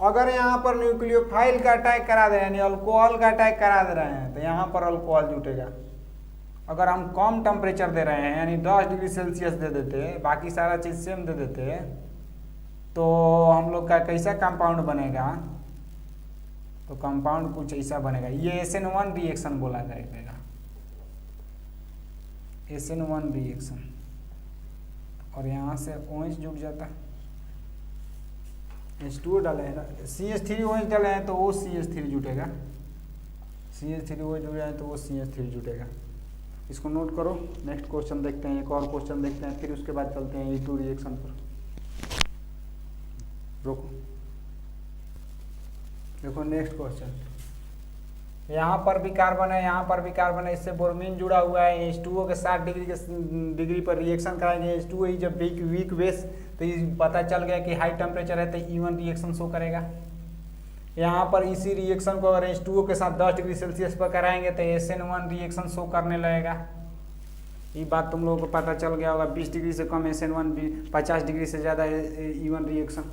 अगर यहाँ पर न्यूक्लियोफाइल का अटैक करा दे, यानी अल्कोहल का अटैक करा दे रहे हैं, तो यहाँ पर अल्कोहल जुटेगा। अगर हम कम टेम्परेचर दे रहे हैं, यानी 10 डिग्री सेल्सियस दे देते, बाकी सारा चीज सेम दे देते, तो हम लोग का कैसा कंपाउंड बनेगा? तो कंपाउंड कुछ ऐसा बनेगा, ये SN1 रिएक्शन बोला जाएगा, SN1 रिएक्शन। और यहाँ से OH जुट जाता है, H2O डाले हैं ना, CH3OH डाले हैं तो वो CH3 जुटेगा, CH3OH जुड़ जाए तो वो CH3 जुटेगा। इसको नोट करो। नेक्स्ट क्वेश्चन देखते हैं, एक और क्वेश्चन देखते हैं, फिर उसके बाद चलते हैं E2 रिएक्शन पर। रोको, देखो नेक्स्ट क्वेश्चन, यहाँ पर भी कार्बन है, यहाँ पर भी कार्बन है, इससे ब्रोमीन जुड़ा हुआ है, H2O के 60 डिग्री पर रिएक्शन कराएंगे। H2O ही जब वीक बेस, तो ये पता चल गया कि हाई टेम्परेचर है तो E1 रिएक्शन शो करेगा। यहाँ पर इसी रिएक्शन को अगर H2O के साथ 10 डिग्री सेल्सियस पर कराएंगे तो SN1 रिएक्शन शो करने लगेगा। ये बात तुम लोगों को पता चल गया होगा, 20 डिग्री से कम SN1, 50 डिग्री से ज़्यादा E1 रिएक्शन।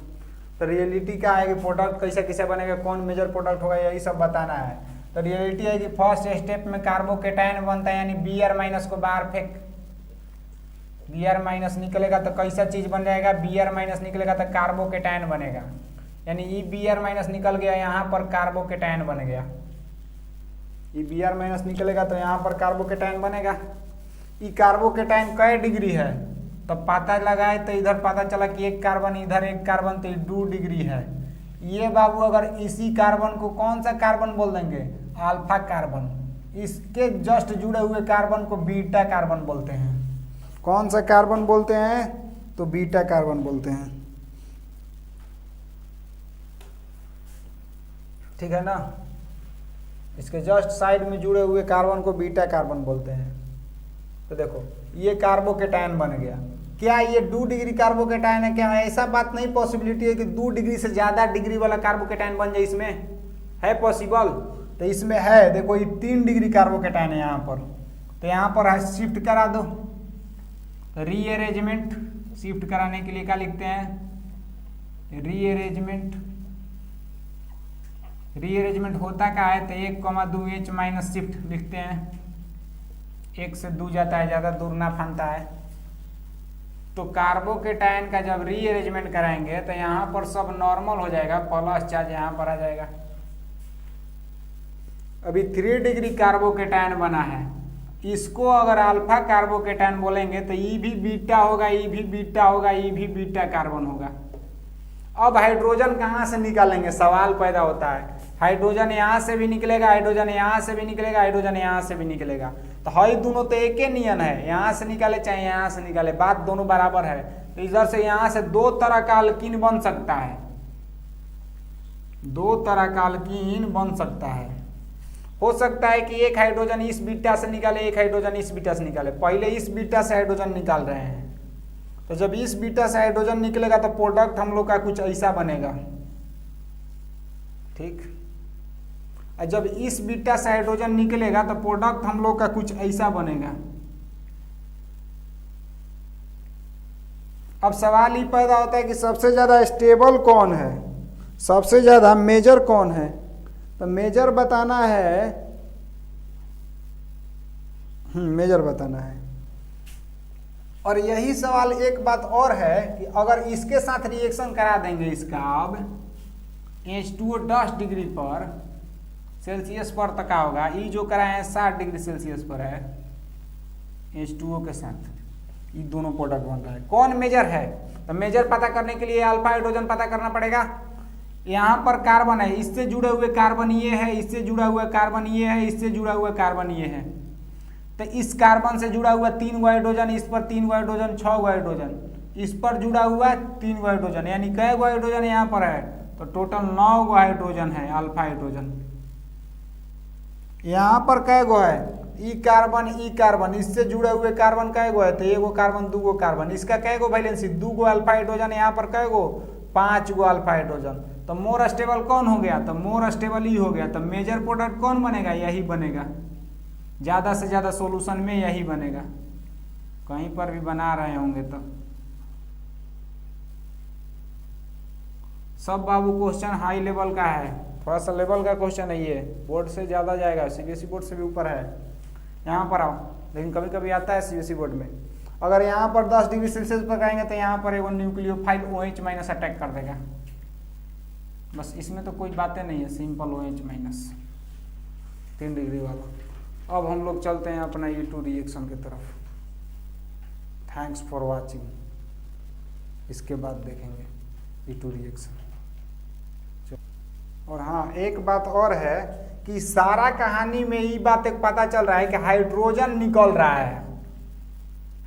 तो रियलिटी क्या है कि प्रोडक्ट कैसा कैसा बनेगा, कौन मेजर प्रोडक्ट होगा, यही सब बताना है। तो रियलिटी है कि फर्स्ट स्टेप में कार्बोकेटायन बनता है, यानी Br- को बाहर फेंक, Br- निकलेगा तो कैसा चीज बन जाएगा? Br- निकलेगा तो कार्बोकेटायन बनेगा, यानी ई Br- निकल गया, यहाँ पर कार्बोकेटायन बन गया। ई Br- निकलेगा तो यहाँ पर कार्बोकेटायन बनेगा। ई कार्बोकेटायन कै डिग्री है? तो पता लगाए तो इधर पता चला कि 1 कार्बन, इधर 1 कार्बन, तो 2 डिग्री है। ये बाबू अगर इसी कार्बन को कौन सा कार्बन बोल देंगे? Alpha carbon. इसके जस्ट जुड़े हुए कार्बन को बीटा कार्बन बोलते हैं। कौन सा कार्बन बोलते हैं? तो बीटा कार्बन बोलते हैं, ठीक है ना। इसके जस्ट साइड में जुड़े हुए कार्बन को बीटा कार्बन बोलते हैं। तो देखो ये कार्बोकेटायन बन गया। क्या ये 2 डिग्री कार्बोकेटायन है? क्या ऐसा बात नहीं पॉसिबिलिटी है कि 2 डिग्री से ज्यादा डिग्री वाला कार्बोकेटायन बन जाए? इसमें है पॉसिबल? तो इसमें है, देखो ये 3 डिग्री कार्बोकेटायन है यहाँ पर, तो यहाँ पर शिफ्ट करा दो, रीअरेंजमेंट, शिफ्ट कराने के लिए क्या लिखते हैं, रीअरेंजमेंट। रीअरेंजमेंट होता क्या है, तो 1,2h माइनस शिफ्ट लिखते हैं, 1 से 2 जाता है, ज़्यादा दूर ना फानता है। तो कार्बोकेटायन का जब रीअरेंजमेंट कराएंगे तो यहाँ पर सब नॉर्मल हो जाएगा, प्लस चार्ज यहाँ पर आ जाएगा। अभी 3 डिग्री कार्बोकेटायन बना है, इसको अगर अल्फा कार्बोकेटायन बोलेंगे तो ई भी बीटा होगा, ई भी बीटा होगा, ई भी बीटा कार्बन होगा। अब हाइड्रोजन कहाँ से निकालेंगे, सवाल पैदा होता है। हाइड्रोजन यहाँ से भी निकलेगा, हाइड्रोजन यहाँ से भी निकलेगा, हाइड्रोजन यहाँ से भी निकलेगा। तो हई दोनों तो एक ही नियन है, यहाँ से निकाले चाहे यहाँ से निकाले, बात दोनों बराबर है। तो इधर से यहाँ से 2 तरह का अल्कीन बन सकता है, 2 तरह का अल्कीन बन सकता है। हो सकता है कि एक हाइड्रोजन इस बीटा से निकाले, एक हाइड्रोजन इस बीटा से निकाले। पहले इस बीटा से हाइड्रोजन निकाल रहे हैं, तो जब इस बीटा से हाइड्रोजन निकलेगा तो प्रोडक्ट हम लोग का कुछ ऐसा बनेगा, ठीक। और जब इस बीटा से हाइड्रोजन निकलेगा तो प्रोडक्ट हम लोग का कुछ ऐसा बनेगा। अब सवाल ही पैदा होता है कि सबसे ज्यादा स्टेबल कौन है, सबसे ज्यादा मेजर कौन है। तो मेजर बताना है, मेजर बताना है। और यही सवाल एक बात और है कि अगर इसके साथ रिएक्शन करा देंगे इसका, अब H2O 10 डिग्री पर सेल्सियस पर तक होगा, ई जो कराए हैं 60 डिग्री सेल्सियस पर है, H2O के साथ ये दोनों प्रोडक्ट बन रहा है। कौन मेजर है, तो मेजर पता करने के लिए अल्फा हाइड्रोजन पता करना पड़ेगा। यहाँ पर कार्बन है, इससे जुड़े हुए कार्बन ये है, इससे जुड़ा हुआ कार्बन ये है, इससे जुड़ा हुआ कार्बन ये है। तो इस कार्बन से जुड़ा हुआ 3 हाइड्रोजन, इस पर 3 हाइड्रोजन, 6 हाइड्रोजन, इस पर जुड़ा हुआ 3 हाइड्रोजन, यानी कै हाइड्रोजन यहाँ पर है, तो टोटल 9 हाइड्रोजन है, अल्फा हाइड्रोजन। यहाँ पर कै गो है, ई कार्बन, इससे जुड़े हुए कार्बन कै गो है, तो 1 कार्बन 2 कार्बन, इसका कै गो वैलेंसी, 2 अल्फा हाइड्रोजन, यहाँ पर कै गो 5 अल्फा हाइड्रोजन। तो मोर स्टेबल कौन हो गया, तो मोर स्टेबल ही हो गया। तो मेजर प्रोडक्ट कौन बनेगा, यही बनेगा, ज्यादा से ज्यादा सॉल्यूशन में यही बनेगा। कहीं पर भी बना रहे होंगे तो सब बाबू क्वेश्चन हाई लेवल का है, थोड़ा सा लेवल का क्वेश्चन है ये, बोर्ड से ज्यादा जाएगा, सीबीएसई बोर्ड से भी ऊपर है। यहाँ पर आओ, लेकिन कभी कभी आता है सीबीएसई बोर्ड में। अगर यहाँ पर 10 डिग्री सेल्सियस पर करेंगे तो यहाँ पर एगो न्यूक्लियोफाइल OH माइनस अटैक कर देगा, बस इसमें तो कोई बातें नहीं है, सिंपल OH माइनस 3 डिग्री वाला। अब हम लोग चलते हैं अपना E2 रिएक्शन की तरफ। थैंक्स फॉर वाचिंग, इसके बाद देखेंगे E2 रिएक्शन। और हाँ, एक बात और है कि सारा कहानी में ये बात एक पता चल रहा है कि हाइड्रोजन निकल रहा है,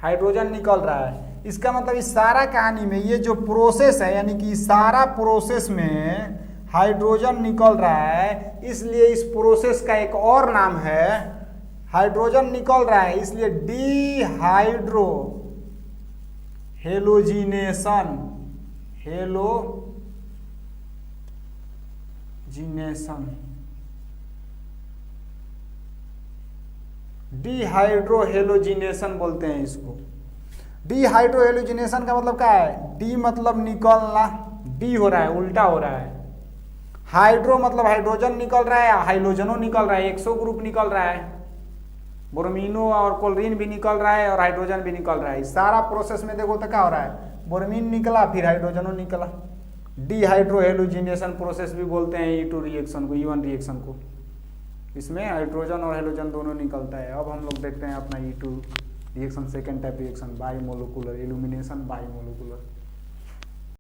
हाइड्रोजन निकल रहा है। इसका मतलब इस सारा कहानी में ये जो प्रोसेस है, यानी कि सारा प्रोसेस में हाइड्रोजन निकल रहा है, इसलिए इस प्रोसेस का एक और नाम है, हाइड्रोजन निकल रहा है इसलिए डिहाइड्रो हेलोजिनेशन, हेलोजिनेशन, डिहाइड्रोहेलोजिनेशन बोलते हैं इसको। डिहाइड्रोहेलोजिनेशन का मतलब क्या है, डी मतलब निकलना, डी हो रहा है, उल्टा हो रहा है। हाइड्रो मतलब हाइड्रोजन निकल रहा है, हाइलोजनो निकल रहा है, एक्सो ग्रुप निकल रहा है, ब्रोमीनो और क्लोरीन भी निकल रहा है और हाइड्रोजन भी निकल रहा है। सारा प्रोसेस में देखो तो क्या हो रहा है, ब्रोमीन निकला फिर हाइड्रोजनो निकला। डिहाइड्रोहेलोजिनेशन प्रोसेस भी बोलते हैं E2 रिएक्शन को, E1 रिएक्शन को। इसमें हाइड्रोजन और हेलोजन दोनों निकलता है। अब हम लोग देखते हैं अपना E2 reaction, second type reaction, by molecular illumination, by molecular.